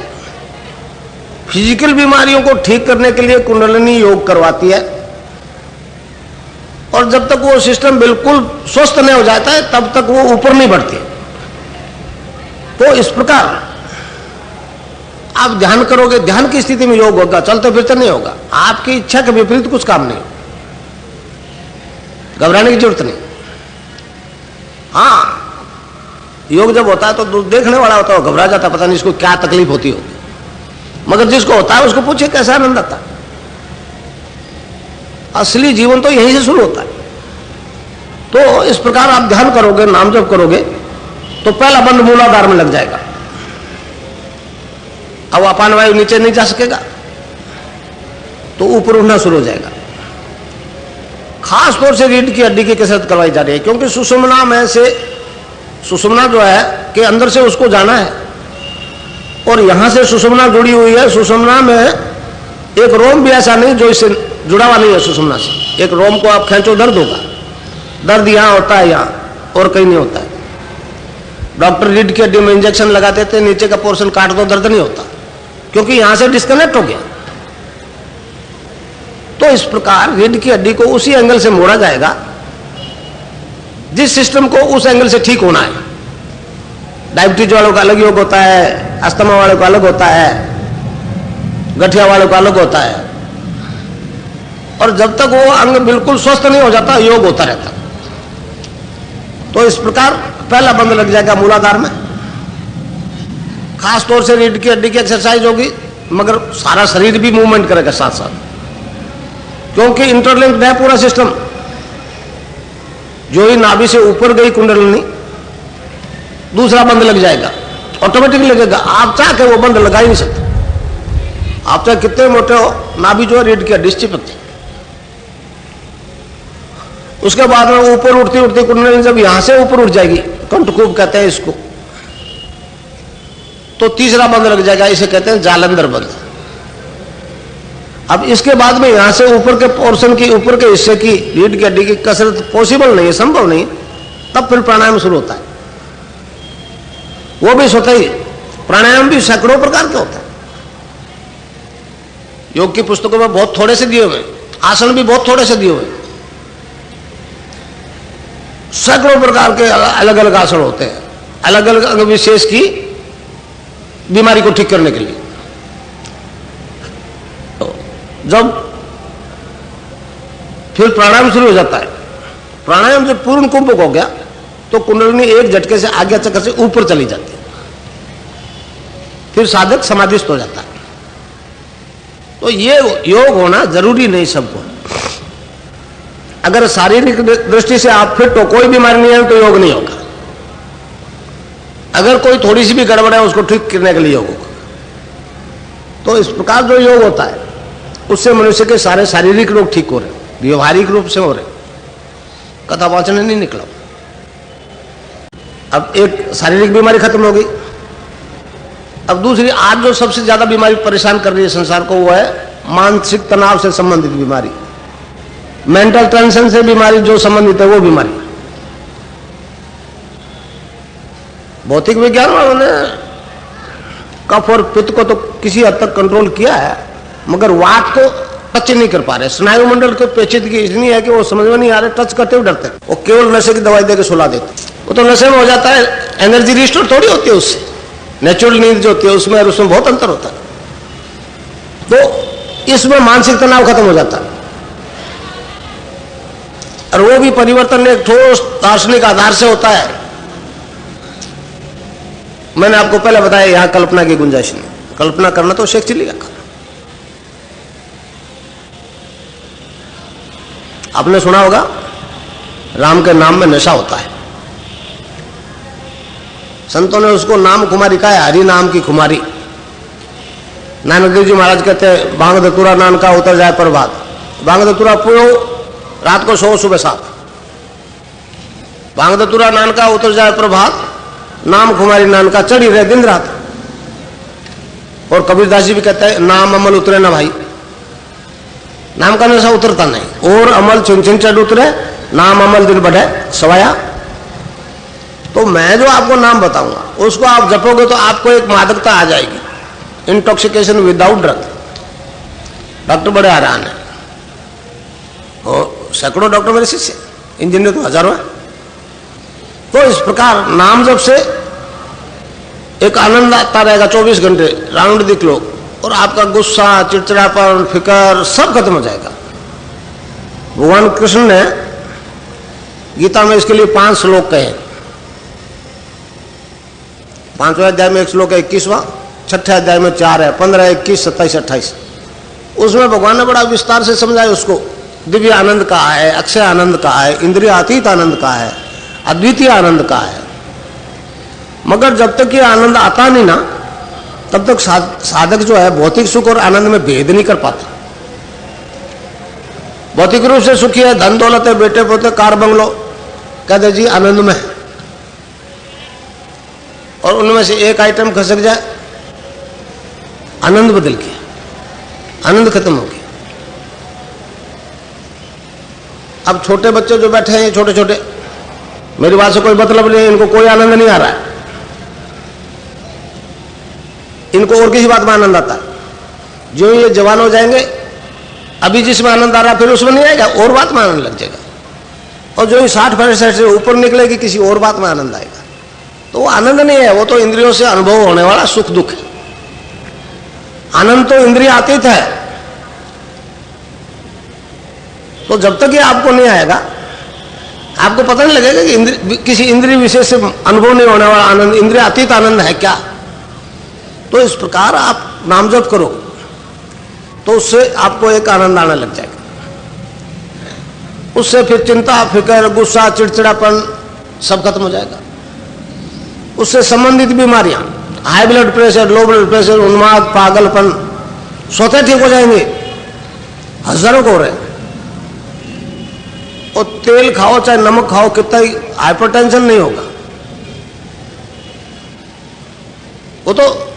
फिजिकल बीमारियों को ठीक करने के लिए कुंडलिनी योग करवाती है। और जब तक वो सिस्टम बिल्कुल स्वस्थ नहीं हो जाता है तब तक वो ऊपर नहीं बढ़ती। तो इस प्रकार आप ध्यान करोगे, ध्यान की स्थिति में योग होगा, चलते फिरते नहीं होगा। आपकी इच्छा के विपरीत कुछ काम नहीं, घबराने की जरूरत नहीं। हाँ, योग जब होता है तो देखने वाला होता है घबरा जाता, पता नहीं इसको क्या तकलीफ होती होगी, मगर जिसको होता है उसको पूछे कैसा आनंद आता है। असली जीवन तो यहीं से शुरू होता है। तो इस प्रकार आप ध्यान करोगे, नाम जप करोगे, तो पहला बंद मूलाधार में लग जाएगा। अब अपान वायु नीचे नहीं जा सकेगा तो ऊपर उठना शुरू हो जाएगा। खास तौर से रीढ़ की हड्डी की कसरत करवाई जा रही है, क्योंकि सुषुम्ना में से, सुषुम्ना जो है कि अंदर से उसको जाना है, और यहां से सुषुम्ना जुड़ी हुई है। सुषुम्ना में एक रोम भी ऐसा नहीं जो इससे जुड़ा हुआ नहीं है सुषुम्ना से। एक रोम को आप खींचो, दर्द होगा। दर्द यहां होता है, यहां, और कहीं नहीं होता है। डॉक्टर रीढ़ की हड्डी में इंजेक्शन लगा देते, नीचे का पोर्शन काट दो, दर्द नहीं होता, क्योंकि यहां से डिस्कनेक्ट हो गया। तो इस प्रकार रीढ़ की हड्डी को उसी एंगल से मोड़ा जाएगा जिस सिस्टम को उस एंगल से ठीक होना है। डायबिटीज वालों का अलग योग होता है, अस्थमा वालों का अलग होता है, गठिया वालों का अलग होता है। और जब तक वो अंग बिल्कुल स्वस्थ नहीं हो जाता, योग होता रहता। तो इस प्रकार पहला बंद लग जाएगा मूलाधार में। खास तौर से रीढ़ की हड्डी की एक्सरसाइज होगी, मगर सारा शरीर भी मूवमेंट करेगा साथ साथ, क्योंकि इंटरलिंक्ड है पूरा सिस्टम। जो ही नाभि से ऊपर गई कुंडलिनी, दूसरा बंद लग जाएगा, ऑटोमेटिक लगेगा। आप चाह के वो बंद लगा ही नहीं सकते। आप चाहे कितने मोटे हो, नाभि जो है रीढ़ की हड्डी चिपकती। उसके बाद में ऊपर उठती उठती कुंडलिनी जब यहां से ऊपर उठ जाएगी, कंठकूप कहते हैं इसको, तो तीसरा बंद लग जाएगा। इसे कहते हैं जालंधर बंद। अब इसके बाद में यहां से ऊपर के पोर्शन की, ऊपर के हिस्से की रीढ़ की हड्डी की कसरत पॉसिबल नहीं है, संभव नहीं, तब फिर प्राणायाम शुरू होता है। वो भी स्वतः ही, प्राणायाम भी सैकड़ों प्रकार के होते हैं। योग की पुस्तकों में बहुत थोड़े से दिए हुए, आसन भी बहुत थोड़े से दिए हुए, सैकड़ों प्रकार के अलग अलग आसन होते हैं, अलग अलग अंग विशेष की बीमारी को ठीक करने के लिए। तो जब फिर प्राणायाम शुरू हो जाता है, प्राणायाम जब पूर्ण कुंभक हो गया तो कुंडलिनी एक झटके से आज्ञा चक्र से ऊपर चली जाती है, फिर साधक समाधिस्थ हो जाता है। तो ये योग होना जरूरी नहीं सबको। अगर शारीरिक दृष्टि से आप फिट हो, कोई बीमारी नहीं है, तो योग नहीं होगा। अगर कोई थोड़ी सी भी गड़बड़ है उसको ठीक करने के लिए योग होगा। तो इस प्रकार जो योग होता है उससे मनुष्य के सारे शारीरिक रोग ठीक हो रहे, व्यवहारिक रूप से हो रहे, कथावाचन नहीं निकला। अब एक शारीरिक बीमारी खत्म हो गई। अब दूसरी, आज जो सबसे ज्यादा बीमारी परेशान कर रही है संसार को, वो है मानसिक तनाव से संबंधित बीमारी, मेंटल टेंशन से बीमारी जो संबंधित है वो बीमारी। भौतिक विज्ञान वालों ने कफ और पित्त को तो किसी हद तक कंट्रोल किया है, मगर वात को टच नहीं कर पा रहे। स्नायु मंडल के पेचीदगी इसलिए है कि वो समझ में नहीं आ रहे, टच करते हुए डरते, वो केवल नशे की दवाई देकर सुला देते। वो तो नशे में हो जाता है, एनर्जी रिस्टोर थोड़ी होती है उससे। नेचुरल नींद जो होती है उसमें और उसमें बहुत अंतर होता है। तो इसमें मानसिक तनाव खत्म हो जाता है, और वो भी परिवर्तन एक ठोस दार्शनिक आधार से होता है। मैंने आपको पहले बताया, यहां कल्पना की गुंजाइश नहीं। कल्पना करना तो शेख चिल्ली का। आपने सुना होगा राम के नाम में नशा होता है। संतों ने उसको नाम कुमारी कहा है, हरि नाम की कुमारी। नानक देव जी महाराज कहते हैं, बांग धतूरा नान का उतर जाए प्रभात। बांग धतूरा पियो, रात को सो, सुबह 7। बांग धतूरा नान का उतर जाए प्रभात, नाम कुमारी नान का चढ़ी रहे दिन रात। और कबीरदास जी भी कहते हैं, नाम अमल उतरे ना भाई। नाम का नशा उतरता नहीं, और अमल छिन छिन चढ़ उतरे, नाम अमल दिन बढ़े सवाया। तो मैं जो आपको नाम बताऊंगा उसको आप जपोगे तो आपको एक मादकता आ जाएगी, इंटॉक्सिकेशन विदाउट ड्रग। डॉक्टर बड़े हैरान है, और सैकड़ों डॉक्टर मेरे शिष्य, इंजीनियर तो हजारों है। तो इस प्रकार नाम जब से एक आनंद आता रहेगा 24 घंटे, राउंड दिख लो, और आपका गुस्सा, चिड़चिड़ापन, फिकर सब खत्म हो जाएगा। भगवान कृष्ण ने गीता में इसके लिए 5 श्लोक कहे। 5वें अध्याय में एक श्लोक है 21वां, 6ठे अध्याय में 4 है, 15, 21, 27, 28। उसमें भगवान ने बड़ा विस्तार से समझाया उसको। दिव्य आनंद कहा है, अक्षय आनंद कहा है, इंद्रियातीत आनंद कहा है, अद्वितीय आनंद कहा है। मगर जब तक ये आनंद आता नहीं ना, तब तक साधक जो है भौतिक सुख और आनंद में भेद नहीं कर पाता। भौतिक रूप से सुखी है, धन दौलत है, बेटे पोते, कार बंगलो, कहते जी आनंद में है। और उनमें से एक आइटम खसक जाए, आनंद बदल गया, आनंद खत्म हो गया। अब छोटे बच्चे जो बैठे हैं, छोटे छोटे, मेरी बात से कोई मतलब नहीं, इनको कोई आनंद नहीं आ रहा है। इनको और किसी बात में आनंद आता है। जो ये जवान हो जाएंगे, अभी जिसमें आनंद आ रहा है फिर उसमें नहीं आएगा, और बात में आनंद लग जाएगा। और जो 60-65 से ऊपर निकलेगी, किसी और बात में आनंद आएगा। तो वो आनंद नहीं है, वो तो इंद्रियों से अनुभव होने वाला सुख दुख है। आनंद तो इंद्रियातीत है। तो जब तक ये आपको नहीं आएगा, आपको पता नहीं लगेगा कि किसी इंद्रिय विशेष से अनुभव नहीं होने वाला आनंद इंद्रियातीत आनंद है क्या। तो इस प्रकार आप नाम जप करो तो उससे आपको एक आनंद आने लग जाएगा। उससे फिर चिंता, फिक्र, गुस्सा, चिड़चिड़ापन सब खत्म हो जाएगा। उससे संबंधित बीमारियां, high blood pressure, low blood pressure, उन्माद, पागलपन, स्वतः ठीक हो जाएंगे। हजारों को हो रहे हैं। और तेल खाओ चाहे नमक खाओ, कितना ही हाइपरटेंशन नहीं होगा। वो तो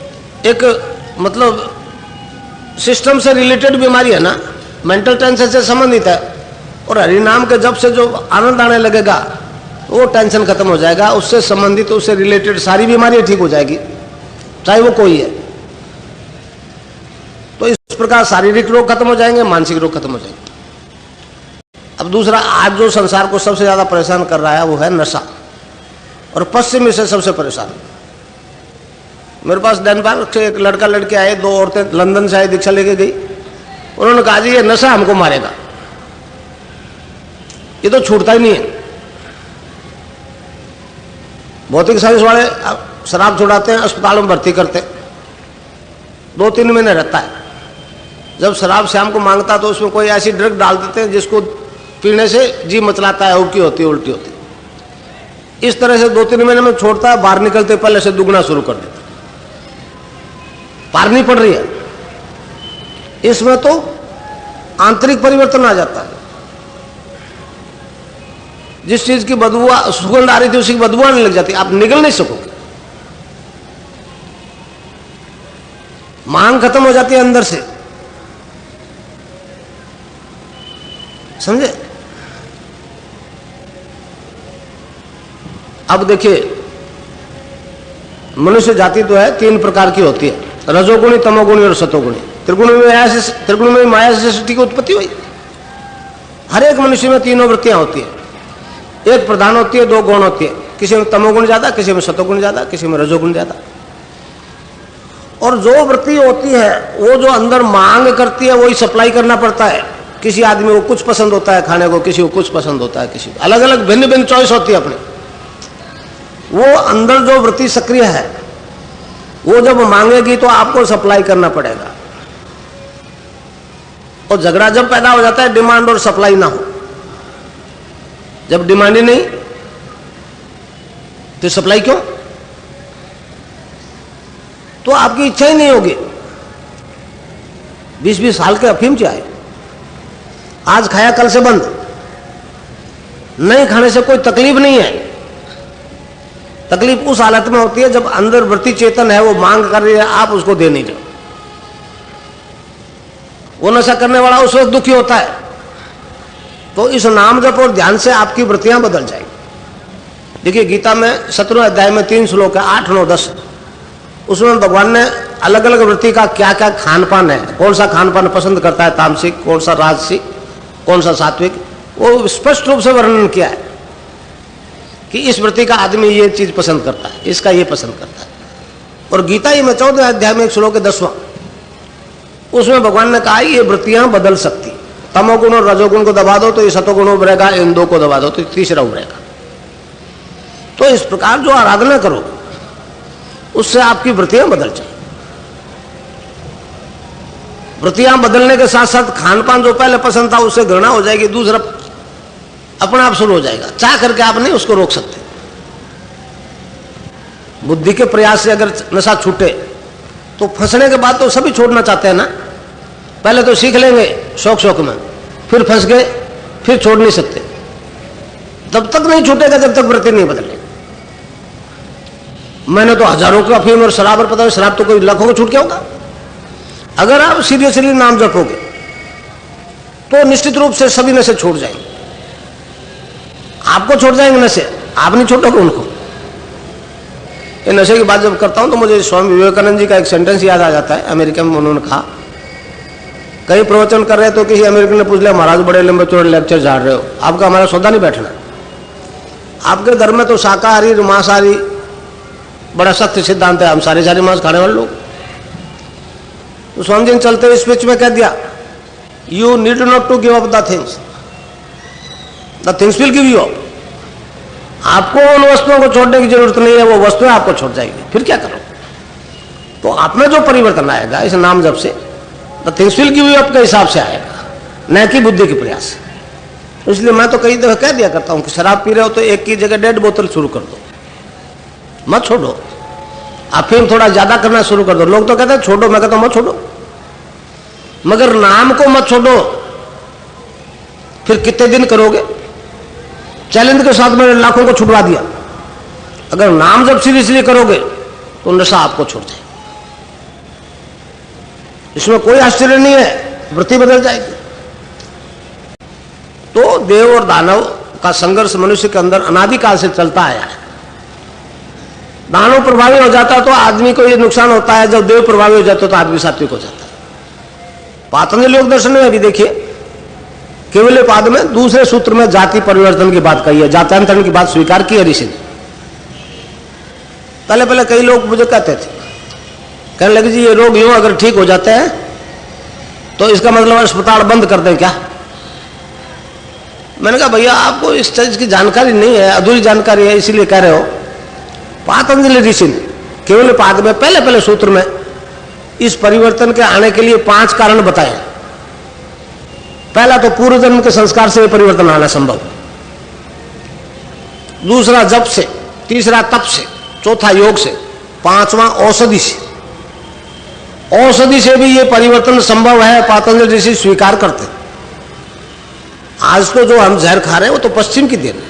एक मतलब सिस्टम से रिलेटेड बीमारी है ना, मेंटल टेंशन से संबंधित है। और हरि नाम के जब से जो आनंद आने लगेगा वो टेंशन खत्म हो जाएगा, उससे संबंधित उससे रिलेटेड सारी बीमारियां ठीक हो जाएगी, चाहे वो कोई है। तो इस प्रकार शारीरिक रोग खत्म हो जाएंगे, मानसिक रोग खत्म हो जाएंगे। अब दूसरा, आज जो संसार को सबसे ज्यादा परेशान कर रहा है वो है नशा, और पश्चिम से सबसे परेशान। मेरे पास डेनमार्क से एक लड़का लड़के आए, 2 औरतें लंदन से आई, दीक्षा लेके गई। उन्होंने कहा जी ये नशा हमको मारेगा, ये तो छूटता ही नहीं है। भौतिक साइंस वाले शराब छुड़ाते हैं, अस्पतालों में भर्ती करते, 2-3 महीने रहता है। जब शराब शाम को मांगता तो उसमें कोई ऐसी ड्रग डाल देते हैं जिसको पीने से जी मचलाता है, उल्टी होती है, उल्टी होती है। इस तरह से 2-3 महीने में छोड़ता है, बाहर निकलते पहले से दुगना शुरू कर देता, पार नहीं पड़ रही है। इसमें तो आंतरिक परिवर्तन आ जाता है। जिस चीज की बदबू सुगंध आ रही थी उसी की बदबू आने लग जाती, आप निकल नहीं सकोगे। मांग खत्म हो जाती है अंदर से, समझे। अब देखिए, मनुष्य जाति तो है 3 प्रकार की होती है, रजोगुणी, तमोगुणी और सतोगुणी। त्रिगुण में माया से सृष्टि की उत्पत्ति हुई। हर एक मनुष्य में 3 वृत्तियां होती है, एक प्रधान होती है, 2 गौण होती है। किसी में तमोगुण ज्यादा, किसी में सतोगुण ज्यादा, किसी में रजोगुण ज्यादा। और जो वृत्ति होती है वो जो अंदर मांग करती है वही सप्लाई करना पड़ता है। किसी आदमी को कुछ पसंद होता है खाने को, किसी को कुछ पसंद होता है, किसी को अलग अलग भिन्न भिन्न चॉइस होती है अपनी। वो अंदर जो वृत्ति सक्रिय है वो जब मांगेगी तो आपको सप्लाई करना पड़ेगा। और झगड़ा जब पैदा हो जाता है डिमांड और सप्लाई ना हो, जब डिमांड ही नहीं तो सप्लाई क्यों? तो आपकी इच्छा ही नहीं होगी। 20-20 साल के अफीम चाहे, आज खाया कल से बंद, नहीं खाने से कोई तकलीफ नहीं है। तकलीफ उस हालत में होती है जब अंदर वृत्ति चेतन है, वो मांग कर रही है, आप उसको दे नहीं रहे। वो नशा करने वाला उस वक्त दुखी होता है। तो इस नाम जप और ध्यान से आपकी वृत्तियां बदल जाएंगी। देखिए गीता में 17वें अध्याय में 3 श्लोक है, 8, 9, 10। उसमें भगवान ने अलग अलग वृत्ति का क्या क्या खान पान है, कौन सा खान पान पसंद करता है, तामसिक, कौन सा राजसिक, कौन सा सात्विक, वो स्पष्ट रूप से वर्णन किया है कि इस वृत्ति का आदमी ये चीज पसंद करता है, इसका ये पसंद करता है। और गीता ही में 14वें अध्याय में एक श्लोक है 10वां, उसमें भगवान ने कहा ये वृत्तियां बदल सकती। तमोगुण और रजोगुण को दबा दो तो ये सतोगुण उभरेगा, इन 2 को दबा दो तो तीसरा उभरेगा। तो इस प्रकार जो आराधना करो उससे आपकी वृत्तियां बदल जाए। वृत्तियां बदलने के साथ साथ खान पान जो पहले पसंद था उससे घृणा हो जाएगी, दूसरा अपने आप शुरू हो जाएगा। चाह करके आप नहीं उसको रोक सकते। बुद्धि के प्रयास से अगर नशा छूटे तो फंसने के बाद तो सभी छोड़ना चाहते हैं ना। पहले तो सीख लेंगे शौक शौक में, फिर फंस गए, फिर छोड़ नहीं सकते। तब तक नहीं छूटेगा जब तक वृत्ति नहीं बदलेगी। मैंने तो हजारों का अफीम और शराब, और पता है शराब तो कोई लाखों को छूट गया होगा। अगर आप सीरियसली नाम जपोगे तो निश्चित रूप से सभी नशे छूट जाएंगे। आपको छोड़ जाएंगे नशे, आप नहीं छोड़ोगे उनको। ये नशे की बात जब करता हूं तो मुझे स्वामी विवेकानंद जी का एक सेंटेंस याद आ जाता है। अमेरिका में उन्होंने कहा, कहीं प्रवचन कर रहे तो किसी अमेरिकन ने पूछ लिया, महाराज बड़े लंबे चौड़े लेक्चर झाड़ रहे हो, आपका हमारा सौदा नहीं बैठना। आपके धर्म में तो शाकाहारी मांसाहारी बड़ा सख्त सिद्धांत है, हम सारे मांस खाने वाले लोग। तो स्वामी जी ने चलते हुए स्पीच में कह दिया, you need not to give up the things will give you up. आपको उन वस्तुओं को छोड़ने की जरूरत नहीं है, वो वस्तुएं आपको छोड़ जाएगी। फिर क्या करो? तो आप में जो परिवर्तन आएगा इस नाम जप से, the things will give you up के हिसाब से आएगा, न कि बुद्धि के प्रयास से। इसलिए मैं तो कई दफे कह दिया करता हूं कि शराब पी रहे हो तो एक की जगह 1.5 बोतल शुरू कर दो, मत छोड़ो। अफीम थोड़ा ज्यादा करना शुरू कर दो। लोग तो कहते हैं छोड़ो, मैं कहता हूं मत छोड़ो, मगर नाम को मत छोड़ो। फिर कितने दिन करोगे? चैलेंज के साथ मैंने लाखों को छुड़वा दिया। अगर नाम जब सीरियसली करोगे तो नशा आपको छोड़ जाए। इसमें कोई आश्चर्य नहीं है, वृत्ति बदल जाएगी। तो देव और दानव का संघर्ष मनुष्य के अंदर अनादिकाल से चलता आया है। दानव प्रभावी हो जाता तो आदमी को ये नुकसान होता है, जब देव प्रभावी हो जाता तो आदमी सात्विक हो जाता है। पातंजलि योग दर्शन में अभी देखिए केवल पाद में दूसरे सूत्र में जाति परिवर्तन की बात कही है, जात्यांतरण की बात स्वीकार की है ऋषि ने। पहले पहले कई लोग मुझे कहते थे, कहने लगे जी ये रोग यूं अगर ठीक हो जाते हैं तो इसका मतलब अस्पताल बंद कर दें क्या? मैंने कहा भैया आपको इस चीज की जानकारी नहीं है, अधूरी जानकारी है, इसीलिए कह रहे हो। पातंजलि ऋषि ने केवल पाद में पहले पहले सूत्र में इस परिवर्तन के आने के लिए 5 कारण बताए। पहला तो पूर्व जन्म के संस्कार से परिवर्तन आना संभव, दूसरा जप से, तीसरा तप से, चौथा योग से, पांचवा औषधि से। औषधि से भी ये परिवर्तन संभव है, पातंजलि ऋषि स्वीकार करते। आज तो जो हम जहर खा रहे हैं वो तो पश्चिम की देन है।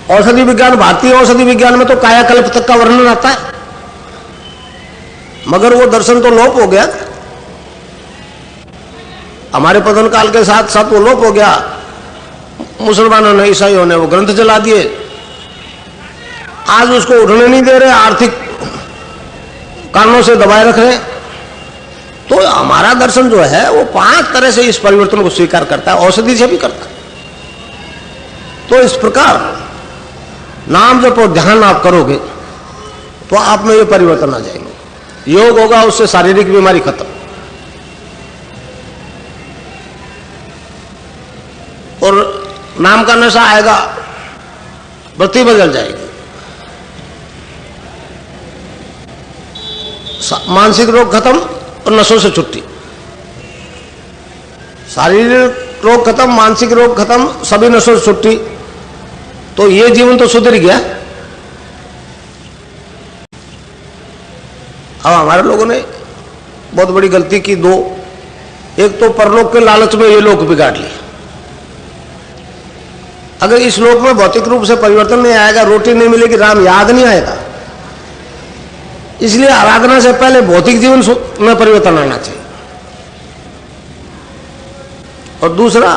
औषधि विज्ञान, भारतीय औषधि विज्ञान में तो कायाकल्प तक का वर्णन आता है, मगर वो दर्शन तो लोप हो गया। हमारे पतन काल के साथ साथ वो लोप हो गया। मुसलमानों ने, ईसाइयों ने वो ग्रंथ जला दिए, आज उसको उठने नहीं दे रहे, आर्थिक कारणों से दबाए रख रहे। तो हमारा दर्शन जो है वो 5 तरह से इस परिवर्तन को स्वीकार करता है, औषधि से भी करता है। तो इस प्रकार नाम जप और ध्यान आप करोगे तो आप में ये परिवर्तन आ जाएंगे। योग होगा, उससे शारीरिक बीमारी खत्म, और नाम का नशा आएगा, वृत्ति बदल जाएगी, मानसिक रोग खत्म और नशों से छुट्टी। शारीरिक रोग खत्म, मानसिक रोग खत्म, सभी नशों से छुट्टी। तो ये जीवन तो सुधर गया। अब हमारे लोगों ने बहुत बड़ी गलती की 2। एक तो परलोक के लालच में ये लोक बिगाड़ लिए। अगर इस लोक में भौतिक रूप से परिवर्तन नहीं आएगा, रोटी नहीं मिलेगी, राम याद नहीं आएगा, इसलिए आराधना से पहले भौतिक जीवन में परिवर्तन आना चाहिए। और दूसरा,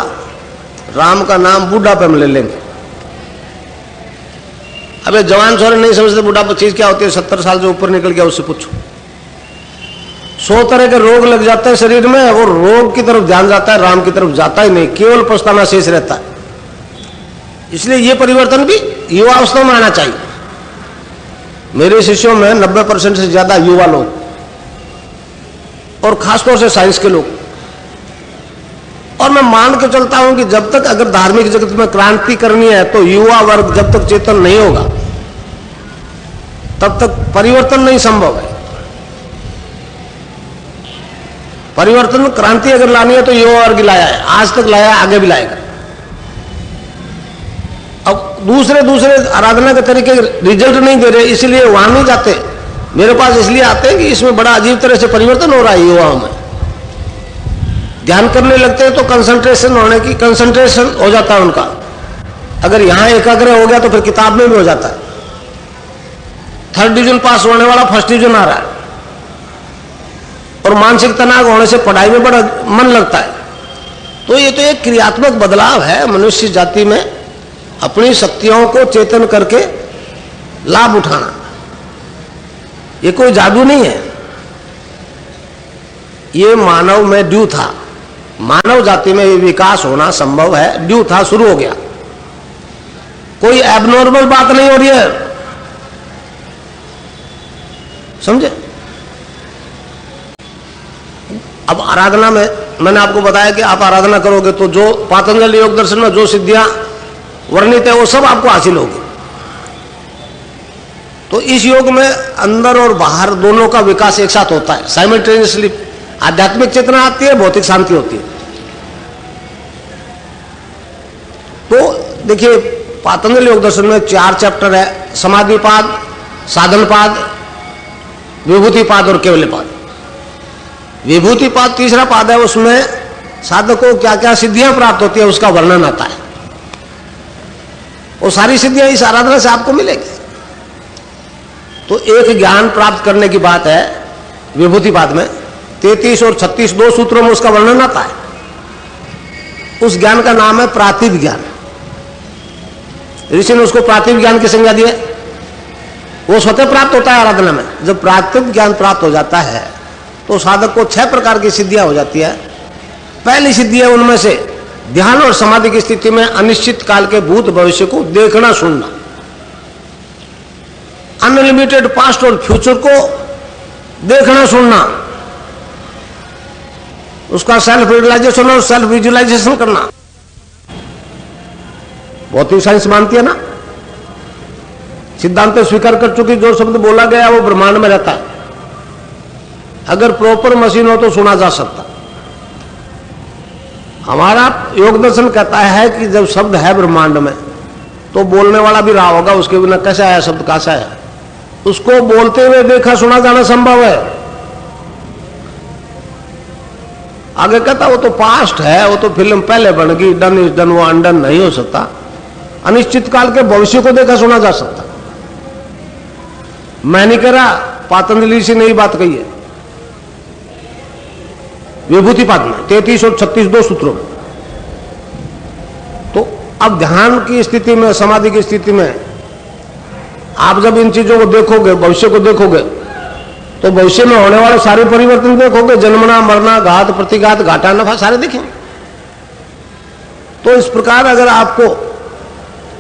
राम का नाम बुढ़ापे में ले लेंगे। अबे जवान छोरे नहीं समझते बुढ़ापा चीज क्या होती है, 70 साल से ऊपर निकल गया उससे पूछो। 100 तरह के रोग लग जाते हैं शरीर में, और रोग की तरफ ध्यान जाता है, राम की तरफ जाता ही नहीं, केवल पछताना शेष रहता है। इसलिए ये परिवर्तन भी युवावस्था में आना चाहिए। मेरे शिष्यों में 90% से ज्यादा युवा लोग, और खासतौर से साइंस के लोग। और मैं मान के चलता हूं कि जब तक अगर धार्मिक जगत में क्रांति करनी है तो युवा वर्ग जब तक चेतन नहीं होगा तब तक परिवर्तन नहीं संभव है। परिवर्तन, क्रांति अगर लानी है तो युवा वर्ग लाया है, आज तक लाया है, आगे भी लाएगा। अब दूसरे आराधना के तरीके रिजल्ट नहीं दे रहे, इसलिए वहां नहीं जाते, मेरे पास इसलिए आते हैं कि इसमें बड़ा अजीब तरह से परिवर्तन हो रहा है युवाओं में। ध्यान करने लगते हैं तो कंसंट्रेशन हो जाता है उनका। अगर यहां एकाग्र हो गया तो फिर किताब में भी हो जाता है। 3rd डिवीजन पास होने वाला 1st डिवीजन आ रहा है, और मानसिक तनाव होने से पढ़ाई में बड़ा मन लगता है। तो ये तो एक क्रियात्मक बदलाव है मनुष्य जाति में, अपनी शक्तियों को चेतन करके लाभ उठाना। ये कोई जादू नहीं है, ये मानव में ड्यू था। मानव जाति में ये विकास होना संभव है, ड्यू था, शुरू हो गया। कोई एबनॉर्मल बात नहीं हो रही है, समझे। अब आराधना में मैंने आपको बताया कि आप आराधना करोगे तो जो पातंजलि योग दर्शन में जो सिद्धियां वर्णित है वो सब आपको हासिल होगी। तो इस योग में अंदर और बाहर दोनों का विकास एक साथ होता है, साइमल्टेनियसली। आध्यात्मिक चेतना आती है, भौतिक शांति होती है। तो देखिए पातंजलि योग दर्शन में 4 चैप्टर है, समाधिपाद, साधनपाद, विभूतिपाद और केवल्यपाद। विभूतिपाद तीसरा पाद है, उसमें साधक को क्या क्या सिद्धियां प्राप्त होती है उसका वर्णन आता है। वो सारी सिद्धियां इस आराधना से आपको मिलेगी। तो एक ज्ञान प्राप्त करने की बात है विभूतिपाद में 33 और 36 दो सूत्रों में उसका वर्णन आता है। उस ज्ञान का नाम है प्रातिभ ज्ञान। ऋषि ने उसको प्रातिभ ज्ञान की संज्ञा दी है। वो स्वतः प्राप्त होता है आराधना में। जब प्रातिभ ज्ञान प्राप्त हो जाता है तो साधक को 6 प्रकार की सिद्धियां हो जाती है। पहली सिद्धि है उनमें से ध्यान और समाधि की स्थिति में अनिश्चित काल के भूत भविष्य को देखना सुनना, अनलिमिटेड पास्ट और फ्यूचर को देखना सुनना, उसका सेल्फ रियलाइजेशन और सेल्फ विजुअलाइजेशन करना। भौतिक साइंस मानती है ना, सिद्धांत स्वीकार कर चुकी जो शब्द बोला गया वो ब्रह्मांड में रहता है। अगर प्रॉपर मशीन हो तो सुना जा सकता। हमारा योग दर्शन कहता है कि जब शब्द है ब्रह्मांड में तो बोलने वाला भी रहा होगा, उसके बिना कैसे आया शब्द, कहां से आया? उसको बोलते हुए देखा सुना जाना संभव है। आगे कहता वो तो पास्ट है, वो तो फिल्म पहले बन गई, डन इज डन, वो अनडन नहीं हो सकता। अनिश्चित काल के भविष्य को देखा सुना जा सकता। मैं नहीं कह रहा, पातंजलि से नई बात कही है विभूतिपाद में 33 और 36 दो सूत्रों में। तो अब ध्यान की स्थिति में, समाधि की स्थिति में आप जब इन चीजों को देखोगे, भविष्य को देखोगे, तो भविष्य में होने वाले सारे परिवर्तन देखोगे। जन्मना, मरना, घात प्रतिघात, घाटा नफा सारे देखेंगे। तो इस प्रकार अगर आपको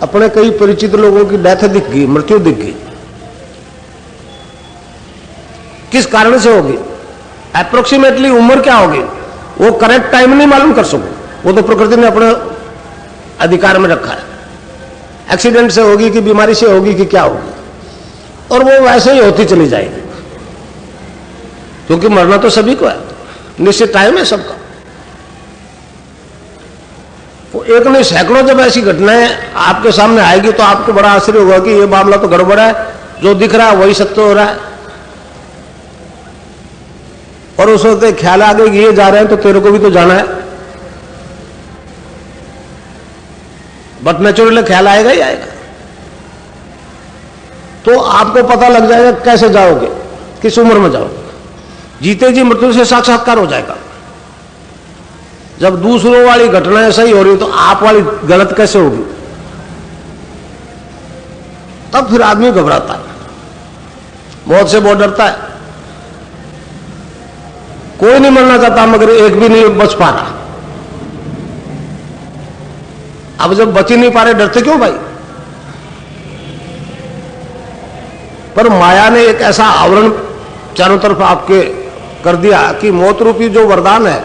अपने कई परिचित लोगों की डेथ दिख गई, मृत्यु दिख गई, किस कारण से होगी, अप्रोक्सीमेटली उम्र क्या होगी, वो करेक्ट टाइम नहीं मालूम कर सको। वो तो प्रकृति ने अपने अधिकार में रखा है। एक्सीडेंट से होगी कि बीमारी से होगी कि क्या होगी, और वो वैसे ही होती चली जाएगी, क्योंकि मरना तो सभी को है, निश्चित टाइम है सबका। वो एक नहीं सैकड़ों जब ऐसी घटनाएं आपके सामने आएगी तो आपको बड़ा आश्चर्य होगा कि ये मामला तो गड़बड़ है, जो दिख रहा है वही सत्य हो रहा है। और उस वक्त ख्याल आ गया कि ये जा रहे हैं तो तेरे को भी तो जाना है, बट नेचुरली ख्याल आएगा ही आएगा। तो आपको पता लग जाएगा कैसे जाओगे, किस उम्र में जाओगे। जीते जी मृत्यु से साक्षात्कार हो जाएगा। जब दूसरों वाली घटनाएं सही हो रही तो आप वाली गलत कैसे होगी, तब फिर आदमी घबराता है, मौत से बहुत डरता है। कोई नहीं मरना चाहता मगर एक भी नहीं बच पा रहा। अब जब बच ही नहीं पा रहे डरते क्यों भाई? पर माया ने एक ऐसा आवरण चारों तरफ आपके कर दिया कि मौत रूपी जो वरदान है,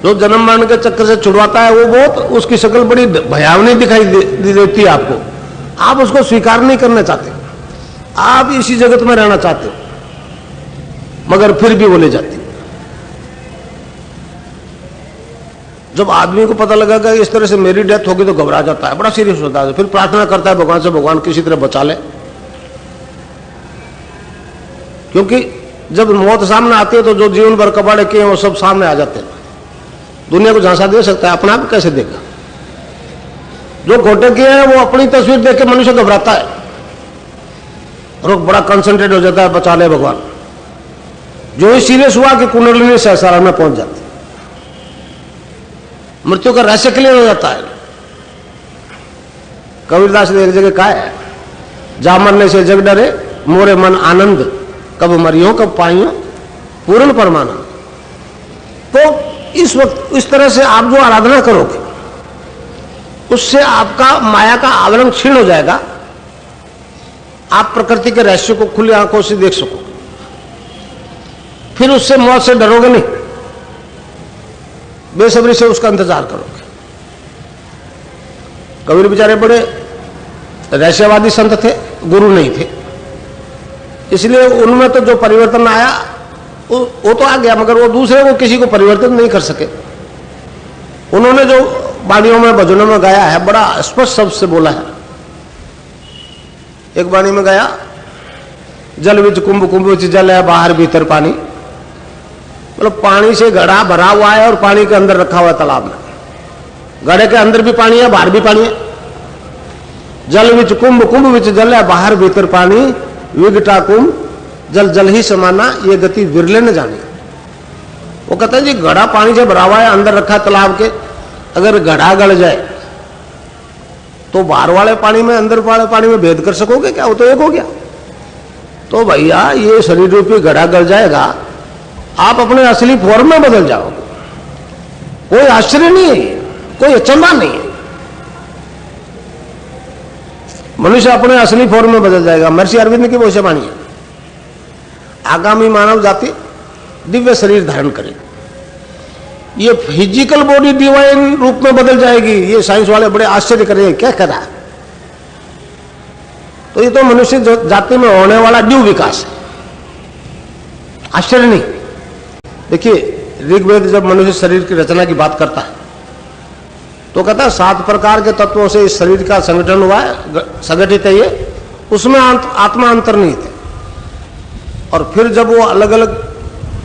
जो जन्म मरण के चक्कर से छुड़वाता है, वो बहुत उसकी शक्ल बड़ी भयावनी दिखाई देती है आपको। आप उसको स्वीकार नहीं करना चाहते, आप इसी जगत में रहना चाहते हो, मगर फिर भी वो ले जाती। जब आदमी को पता लगा कि इस तरह से मेरी डेथ होगी तो घबरा जाता है, बड़ा सीरियस होता है। फिर प्रार्थना करता है भगवान से, भगवान किसी तरह बचा ले। क्योंकि जब मौत सामने आती है तो जो जीवन भर कबाड़े किए वो सब सामने आ जाते हैं। दुनिया को झांसा दे सकता है, अपना आप कैसे देगा? जो घोटे किए हैं वो अपनी तस्वीर देख के मनुष्य घबराता है और बड़ा कंसंट्रेट हो जाता है, बचा ले भगवान। जो ही सीरियस हुआ कि कुंडलिनी सहस्रार में पहुंच जाती, मृत्यु का रहस्य क्लियर हो जाता है। कबीरदास ने एक जगह कहा है, जा मरने से जग डरे मोरे मन आनंद, कब मरियो कब पाइयो पूर्ण परमानंद। तो इस वक्त इस तरह से आप जो आराधना करोगे उससे आपका माया का आवरण क्षीण हो जाएगा। आप प्रकृति के रहस्य को खुली आंखों से देख सकोगे। फिर उससे मौत से डरोगे नहीं, बेसब्री से उसका इंतजार करोगे। कबीर बेचारे बड़े रहस्यवादी संत थे, गुरु नहीं थे, इसलिए उनमें तो जो परिवर्तन आया वो तो आ गया, मगर वो दूसरे को किसी को परिवर्तन नहीं कर सके। उन्होंने जो वाणियों में भजनों में गाया है बड़ा स्पष्ट शब्द से बोला है। एक वाणी में गाया, जल विच कुंभ कुंभ विच जल है बाहर भीतर पानी। मतलब पानी से घड़ा भरा हुआ है और पानी के अंदर रखा हुआ है तालाब में। घड़े के अंदर भी पानी है, बाहर भी पानी है। जल विच कुंभ कुंभ विच जल है बाहर भीतर पानी, विघटा कुंभ जल जल ही समाना, ये गति विरले न जानी। वो कहता है जी घड़ा पानी से भरा हुआ है, अंदर रखा है तालाब के, अगर घड़ा गल जाए तो बाहर वाले पानी में अंदर वाले पानी में भेद कर सकोगे क्या? वो तो एक हो गया। तो भैया ये शरीर रूपी घड़ा गल जाएगा, आप अपने असली फॉर्म में बदल जाओगे। कोई आश्चर्य नहीं है, कोई अचंभा नहीं है। मनुष्य अपने असली फॉर्म में बदल जाएगा। महर्षि अरविंद की भविष्यवाणी है, आगामी मानव जाति दिव्य शरीर धारण करे, ये फिजिकल बॉडी डिवाइन रूप में बदल जाएगी। ये साइंस वाले बड़े आश्चर्य करेंगे, क्या कर रहा है? तो ये तो मनुष्य जाति में होने वाला ड्यू विकास है, आश्चर्य नहीं। देखिए ऋग्वेद जब मनुष्य शरीर की रचना की बात करता है तो कहता है 7 प्रकार के तत्वों से इस शरीर का संगठन हुआ है, संगठित है ये, उसमें आत्मा अंतर्निहित है। और फिर जब वो अलग अलग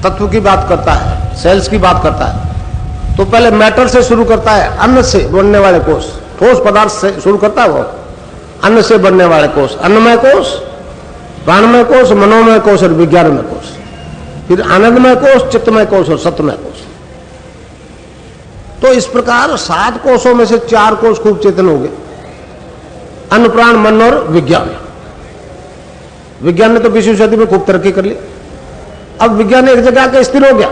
तत्व की बात करता है, सेल्स की बात करता है, तो पहले मैटर से शुरू करता है, अन्न से बनने वाले कोष, ठोस पदार्थ से शुरू करता है वो, अन्न से बनने वाले कोष, अन्नमय कोष, प्राणमय कोष, मनोमय कोष और विज्ञानमय कोष, फिर आनंदमय कोष, चित्तमय कोष और सत्यमय कोष। तो इस प्रकार 7 कोषों में से 4 कोष खूब चेतन हो गए, अन्न, प्राण, मन और विज्ञान। विज्ञान ने तो 20वीं सदी में खूब तरक्की कर ली। अब विज्ञान एक जगह के स्थिर हो गया,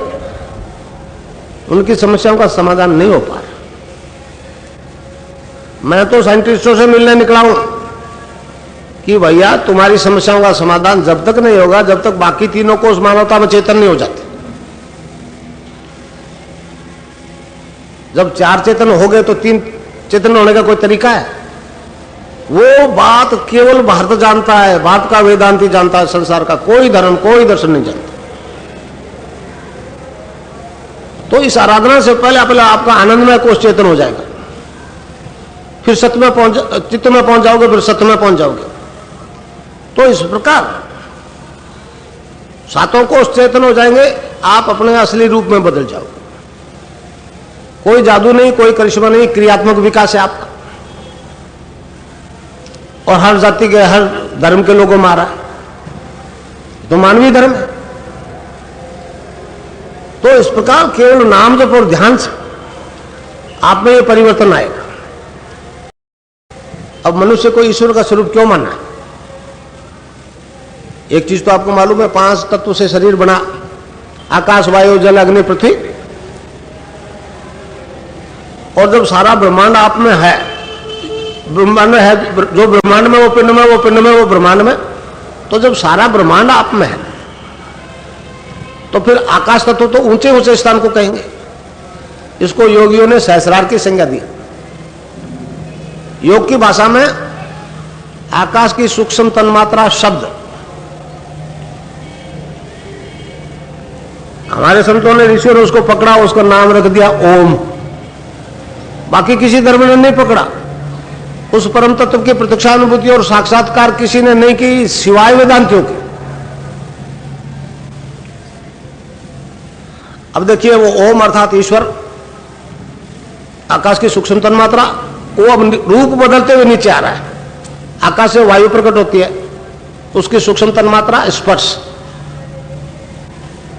उनकी समस्याओं का समाधान नहीं हो पा रहा। मैं तो साइंटिस्टों से मिलने निकला हूं कि भैया तुम्हारी समस्याओं का समाधान जब तक नहीं होगा जब तक बाकी तीनों कोष मानवता में चेतन नहीं हो जाते। जब 4 चेतन हो गए तो 3 चेतन होने का कोई तरीका है? वो बात केवल भारत जानता है, भारत का वेदांती जानता है, संसार का कोई धर्म कोई दर्शन नहीं जानता। तो इस आराधना से पहले आपका आनंदमय कोष चेतन हो जाएगा, फिर सत्य में चित्त में पहुंच जाओगे, फिर सत्य में पहुंच जाओगे। तो इस प्रकार 7 कोष चेतन हो जाएंगे, आप अपने असली रूप में बदल जाओगे। कोई जादू नहीं, कोई करिश्मा नहीं, क्रियात्मक विकास है आपका। और हर जाति के हर धर्म के लोगों मारा तो मानवीय धर्म है। तो इस प्रकार केवल नाम जप और ध्यान से आप में ये परिवर्तन आएगा। अब मनुष्य को ईश्वर का स्वरूप क्यों मानना है? एक चीज तो आपको मालूम है, 5 तत्व से शरीर बना, आकाश, वायु, जल, अग्नि, पृथ्वी। और जब सारा ब्रह्मांड आप में है, ब्रह्मांड है, जो ब्रह्मांड में वो पिंड में, वो पिंड में वो ब्रह्मांड में, तो जब सारा ब्रह्मांड आप में है तो फिर आकाश तत्व तो ऊंचे ऊंचे स्थान को कहेंगे। इसको योगियों ने सहस्रार की संज्ञा दी। योग की भाषा में आकाश की सूक्ष्म तन्मात्रा शब्द, हमारे संतों ने, ऋषियों ने उसको पकड़ा, उसका नाम रख दिया ओम। बाकी किसी धर्म ने नहीं पकड़ा। उस परम तत्व की प्रत्यक्षानुभूति और साक्षात्कार किसी ने नहीं की सिवाय वेदांतियों के। अब देखिए वो ओम अर्थात ईश्वर, आकाश की सूक्ष्म तन्मात्रा, वो अब रूप बदलते हुए नीचे आ रहा है। आकाश से वायु प्रकट होती है, उसकी सूक्ष्म तन्मात्रा स्पर्श,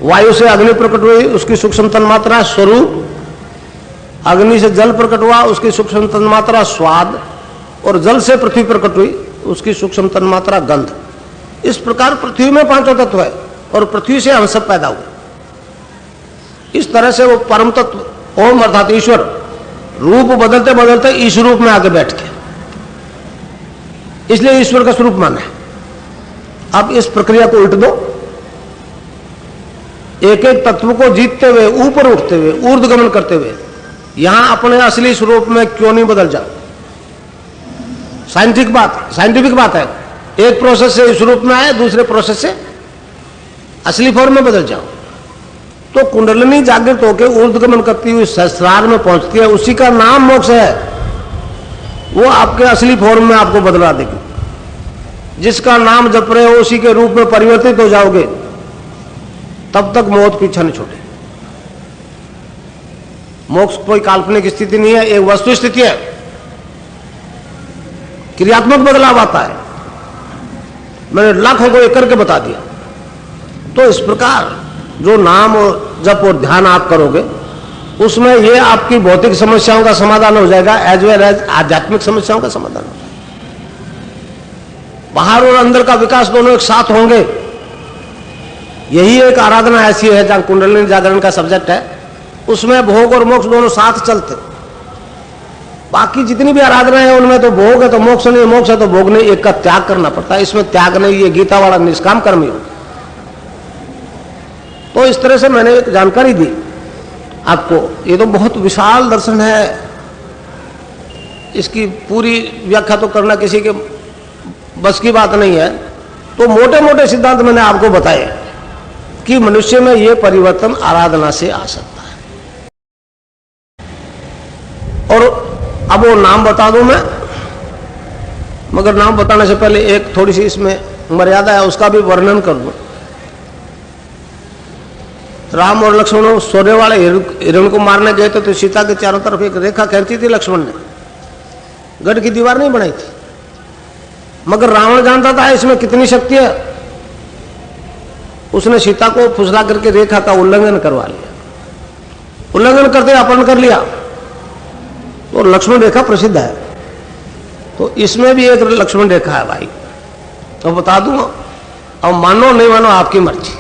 वायु से अग्नि प्रकट हुई, उसकी सूक्ष्म तन्मात्रा स्वरूप, अग्नि से जल प्रकट हुआ, उसकी सूक्ष्म तन्मात्रा स्वाद, और जल से पृथ्वी प्रकट हुई, उसकी सूक्ष्म तन्मात्रा गंध। इस प्रकार पृथ्वी में 5 तत्व है और पृथ्वी से हम सब पैदा हुए। इस तरह से वो परम तत्व ओम अर्थात ईश्वर रूप बदलते बदलते इस रूप में आके बैठ के, इसलिए ईश्वर का स्वरूप माना है। अब इस प्रक्रिया को उल्ट दो, एक एक तत्व को जीतते हुए, ऊपर उठते हुए, ऊर्ध्वगमन करते हुए यहां अपने असली स्वरूप में क्यों नहीं बदल जाओ? साइंटिफिक बात है। एक प्रोसेस से इस रूप में आए, दूसरे प्रोसेस से असली फॉर्म में बदल जाओ। तो कुंडलिनी जागृत होकर ऊर्ध्वगमन करती हुई सहस्रार में पहुंचती है, उसी का नाम मोक्ष है। वो आपके असली फॉर्म में आपको बदला देगी। जिसका नाम जप रहे हो उसी के रूप में परिवर्तित हो जाओगे, तब तक मौत पीछा नहीं छोड़े। मोक्ष कोई काल्पनिक स्थिति नहीं है, एक वस्तु स्थिति है। क्रियात्मक बदलाव आता है। मैंने लाखों को एक करके बता दिया। तो इस प्रकार जो नाम और जप और ध्यान आप करोगे उसमें ये आपकी भौतिक समस्याओं का समाधान हो जाएगा, एज वेल एज आध्यात्मिक समस्याओं का समाधान हो जाएगा। बाहर और अंदर का विकास दोनों एक साथ होंगे। यही एक आराधना ऐसी है जहां कुंडलिनी जागरण का सब्जेक्ट है, उसमें भोग और मोक्ष दोनों साथ चलते। बाकी जितनी भी आराधना है उनमें तो भोग है तो मोक्ष नहीं, मोक्ष है तो भोग नहीं, एक का त्याग करना पड़ता है। इसमें त्याग नहीं, ये गीता वाला निष्काम कर्म योग। तो इस तरह से मैंने एक जानकारी दी आपको। ये तो बहुत विशाल दर्शन है, इसकी पूरी व्याख्या तो करना किसी के बस की बात नहीं है। तो मोटे मोटे सिद्धांत मैंने आपको बताए कि मनुष्य में ये परिवर्तन आराधना से आ सकता है। और अब वो नाम बता दूं मैं, मगर नाम बताने से पहले एक थोड़ी सी इसमें मर्यादा है, उसका भी वर्णन कर दूं। राम और लक्ष्मण सोने वाले हिरण को मारने गए थे तो सीता के चारों तरफ एक रेखा खींची थी लक्ष्मण ने, गढ़ की दीवार नहीं बनाई थी। मगर रावण जानता था इसमें कितनी शक्ति है, उसने सीता को फुसला करके रेखा का उल्लंघन करवा लिया। उल्लंघन करते अपहरण कर लिया। तो लक्ष्मण रेखा प्रसिद्ध है, तो इसमें भी एक लक्ष्मण रेखा है भाई। तो बता दूं, अब मानो नहीं मानो आपकी मर्जी।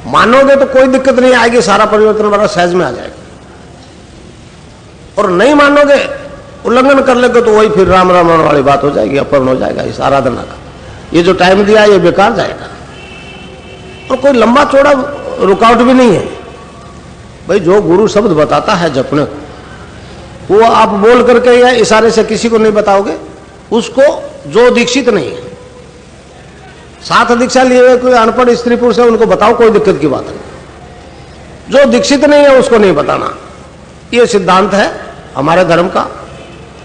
मानोगे तो कोई दिक्कत नहीं आएगी, सारा परिवर्तन बड़ा सहज में आ जाएगा। और नहीं मानोगे, उल्लंघन कर लेगे तो वही फिर राम राम वाली बात हो जाएगी, अपहरण हो जाएगा इस आराधना का। ये जो टाइम दिया ये बेकार जाएगा। और कोई लंबा चौड़ा रुकावट भी नहीं है भाई। जो गुरु शब्द बताता है जपने को, वो आप बोल करके या इशारे से किसी को नहीं बताओगे। उसको जो दीक्षित नहीं है, साथ दीक्षा लिए हुए कोई अनपढ़ स्त्री पुरुष है, उनको बताओ, कोई दिक्कत की बात नहीं। जो दीक्षित नहीं है उसको नहीं बताना। ये सिद्धांत है हमारे धर्म का।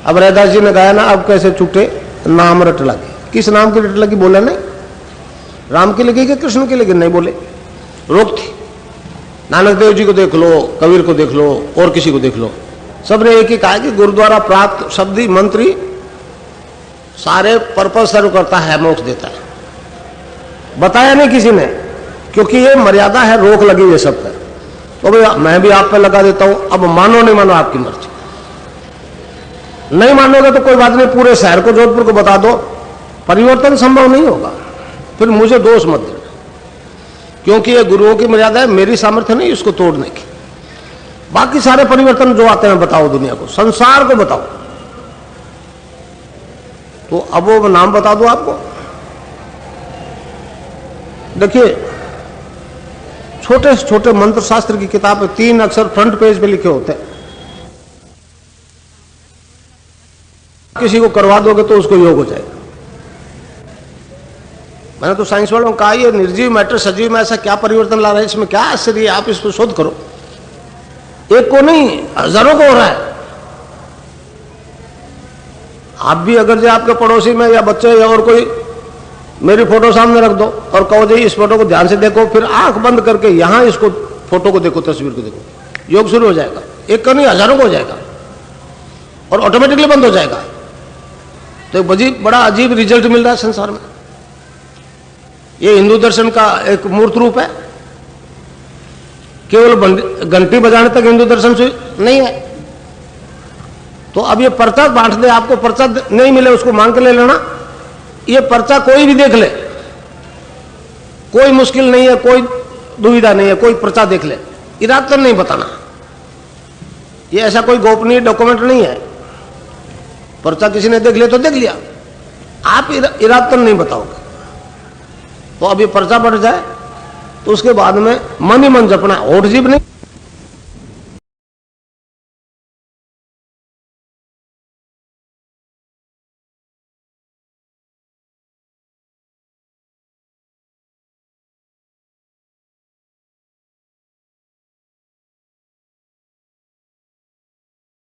अब रैदास जी ने गाया ना, अब कैसे छूटे नाम रट लगे। किस नाम की रट लगी बोला नहीं, राम की लगी कि कृष्ण की लगी, नहीं बोले, रोक थी। नानक देव जी को देख लो, कबीर को देख लो, और किसी को देख लो, सबने एक ही कहा कि गुरुद्वारा प्राप्त शब्दी मंत्री सारे पर्पज सर्व करता है, मोक्ष देता है। बताया नहीं किसी ने, क्योंकि ये मर्यादा है, रोक लगी हुई सब पर। तो भाई मैं भी आप पे लगा देता हूं। अब मानो नहीं मानो आपकी मर्जी। नहीं मानोगे तो कोई बात नहीं, पूरे शहर को, जोधपुर को बता दो, परिवर्तन संभव नहीं होगा। फिर मुझे दोष मत देना, क्योंकि ये गुरुओं की मर्यादा है, मेरी सामर्थ्य नहीं उसको तोड़ने की। बाकी सारे परिवर्तन जो आते हैं बताओ, दुनिया को, संसार को बताओ। तो अब वो नाम बता दो आपको। देखिए, छोटे से छोटे मंत्र शास्त्र की किताब 3 अक्षर फ्रंट पेज पे लिखे होते हैं। किसी को करवा दोगे तो उसको योग हो जाएगा। मैंने तो साइंस वालों को कहा, ये निर्जीव मैटर सजीव में ऐसा क्या परिवर्तन ला रहा है, इसमें क्या आश्चर्य है, आप इसको शोध करो। एक को नहीं, हजारों को हो रहा है। आप भी अगर जो आपके पड़ोसी में या बच्चे या और कोई मेरी फोटो सामने रख दो और कहो जी इस फोटो को ध्यान से देखो, फिर आंख बंद करके यहां इसको फोटो को देखो, तस्वीर को देखो, योग शुरू हो जाएगा। एक का नहीं, हजारों को हो जाएगा और ऑटोमेटिकली बंद हो जाएगा। तो बड़ा अजीब रिजल्ट मिल रहा है संसार में। ये हिंदू दर्शन का एक मूर्त रूप है। केवल घंटी बजाने तक हिंदू दर्शन से नहीं है। तो अब ये पर्चा बांट दे, आपको पर्चा नहीं मिले उसको मांग के ले लेना। ये पर्चा कोई भी देख ले, कोई मुश्किल नहीं है, कोई दुविधा नहीं है, कोई पर्चा देख ले, इरादतन नहीं बताना। ये ऐसा कोई गोपनीय डॉक्यूमेंट नहीं है। पर्चा किसी ने देख लिया तो देख लिया, आप इरादतन नहीं बताओगे। तो अब ये पर्चा बढ़ जाए तो उसके बाद में मन ही मन जपना, होठ जीभ नहीं।